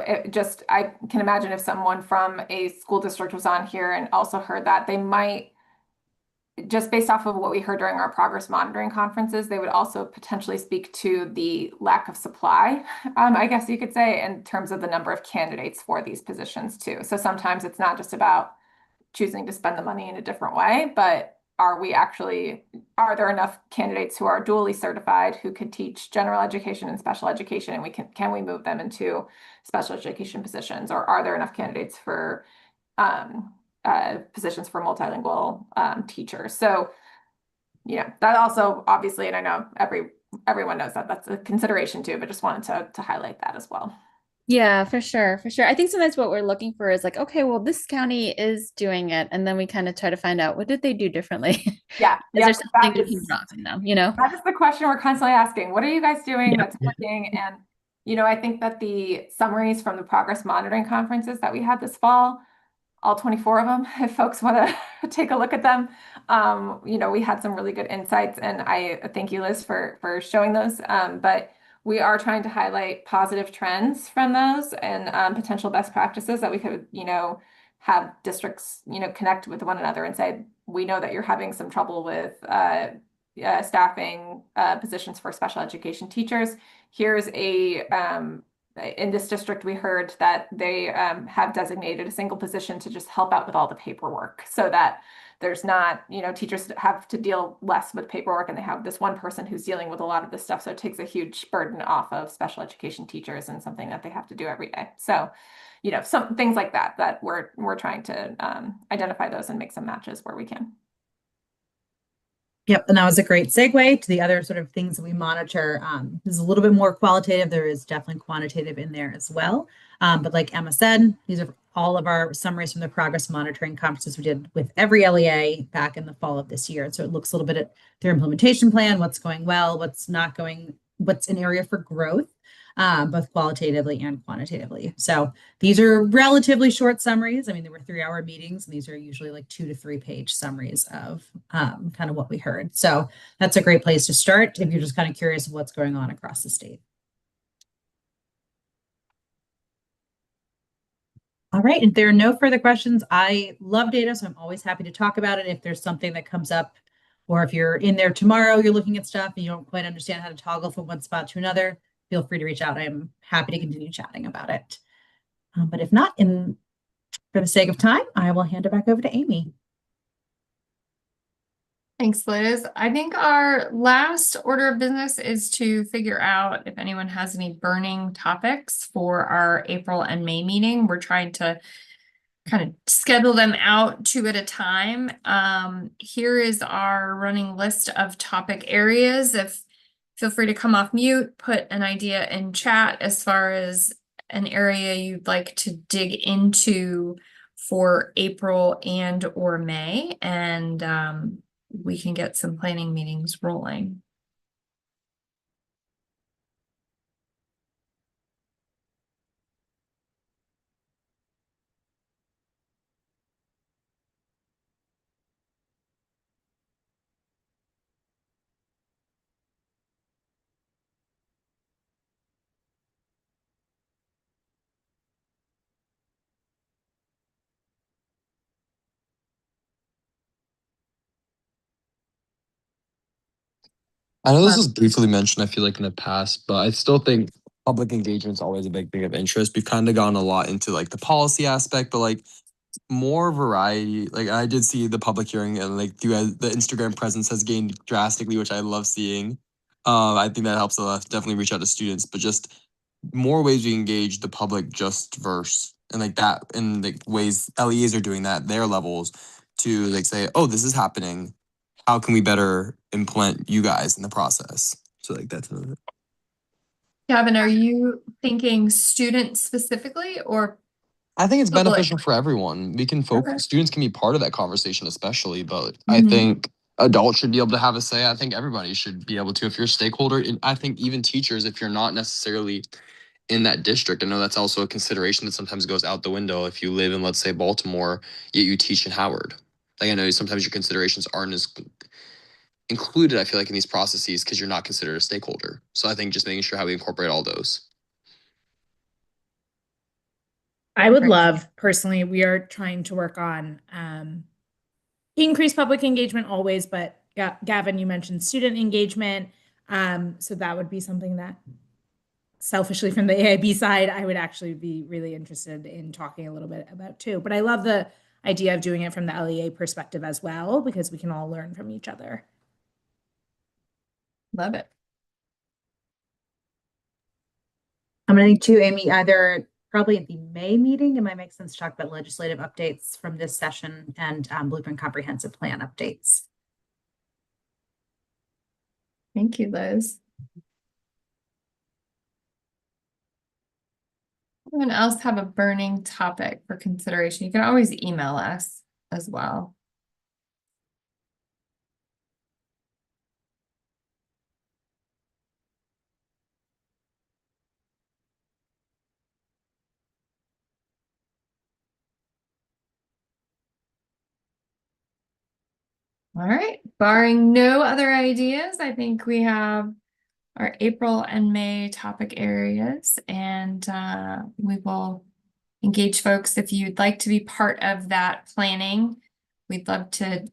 I can imagine if someone from a school district was on here and also heard that, they might, just based off of what we heard during our progress monitoring conferences, they would also potentially speak to the lack of supply, I guess you could say, in terms of the number of candidates for these positions too. So sometimes it's not just about choosing to spend the money in a different way, but are there enough candidates who are dually certified who could teach general education and special education, and can we move them into special education positions, or are there enough candidates for positions for multilingual teachers? So, that also obviously, and I know everyone knows that that's a consideration too, but just wanted to highlight that as well. Yeah, for sure. For sure. I think sometimes what we're looking for is like, okay, well, this county is doing it. And then we kind of try to find out, what did they do differently? Yeah. Is there something we can draw from them, That is the question we're constantly asking. What are you guys doing that's working? And, I think that the summaries from the progress monitoring conferences that we had this fall, all 24 of them, if folks want to take a look at them, we had some really good insights, and I thank you, Liz, for showing those. But we are trying to highlight positive trends from those and potential best practices that we could, have districts, connect with one another and say, we know that you're having some trouble with staffing positions for special education teachers. Here's in this district, we heard that they have designated a single position to just help out with all the paperwork, so that there's not, teachers have to deal less with paperwork, and they have this one person who's dealing with a lot of this stuff. So it takes a huge burden off of special education teachers and something that they have to do every day. So, some things like that we're trying to identify those and make some matches where we can. Yep, and that was a great segue to the other sort of things that we monitor. This is a little bit more qualitative. There is definitely quantitative in there as well. But like Emma said, these are all of our summaries from the progress monitoring conferences we did with every LEA back in the fall of this year. So it looks a little bit at their implementation plan, what's going well, what's not going, what's an area for growth, both qualitatively and quantitatively. So these are relatively short summaries. I mean, there were 3-hour meetings, and these are usually like 2 to 3 page summaries of kind of what we heard. So that's a great place to start if you're just kind of curious of what's going on across the state. All right, if there are no further questions, I love data, so I'm always happy to talk about it. If there's something that comes up, or if you're in there tomorrow, you're looking at stuff and you don't quite understand how to toggle from one spot to another, feel free to reach out. I'm happy to continue chatting about it. But if not, for the sake of time, I will hand it back over to Amy. Thanks, Liz. I think our last order of business is to figure out if anyone has any burning topics for our April and May meeting. We're trying to kind of schedule them out 2 at a time. Here is our running list of topic areas. Feel free to come off mute, put an idea in chat as far as an area you'd like to dig into for April and or May, and we can get some planning meetings rolling. I know this was briefly mentioned, I feel like, in the past, but I still think public engagement is always a big thing of interest. We've kind of gone a lot into like the policy aspect, but like more variety. Like I did see the public hearing, and like the Instagram presence has gained drastically, which I love seeing. I think that helps a lot. Definitely reach out to students, but just more ways we engage the public just verse, and like that in like ways LEAs are doing that, their levels, to like say, oh, this is happening. How can we better implement you guys in the process? So like that's another. Gavin, are you thinking students specifically, or? I think it's public? beneficial for everyone. We can focus. Okay. Students can be part of that conversation, especially, but I think adults should be able to have a say. I think everybody should be able to. If you're a stakeholder, and I think even teachers, if you're not necessarily in that district, I know that's also a consideration that sometimes goes out the window if you live in, let's say, Baltimore, yet you teach in Howard. Like I know sometimes your considerations aren't as included, I feel like, in these processes because you're not considered a stakeholder. So I think just making sure how we incorporate all those. I would love, personally, we are trying to work on increased public engagement always, but Gavin, you mentioned student engagement. So that would be something that selfishly from the AIB side, I would actually be really interested in talking a little bit about too. But I love the idea of doing it from the LEA perspective as well, because we can all learn from each other. Love it. I'm gonna need to, Amy, either probably at the May meeting, it might make sense to talk about legislative updates from this session and Blueprint Comprehensive Plan updates. Thank you, Liz. Anyone else have a burning topic for consideration? You can always email us as well. All right, barring no other ideas, I think we have our April and May topic areas, and we will engage folks if you'd like to be part of that planning. We'd love to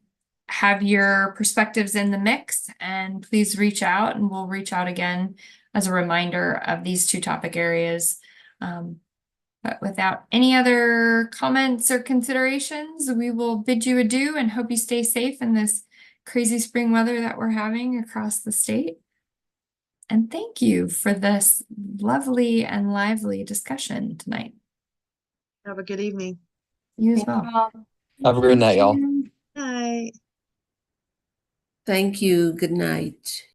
have your perspectives in the mix, and please reach out, and we'll reach out again as a reminder of these two topic areas. But without any other comments or considerations, we will bid you adieu and hope you stay safe in this crazy spring weather that we're having across the state. And thank you for this lovely and lively discussion tonight. Have a good evening. You as well. Have a good night, y'all. Night. Thank you. Good night.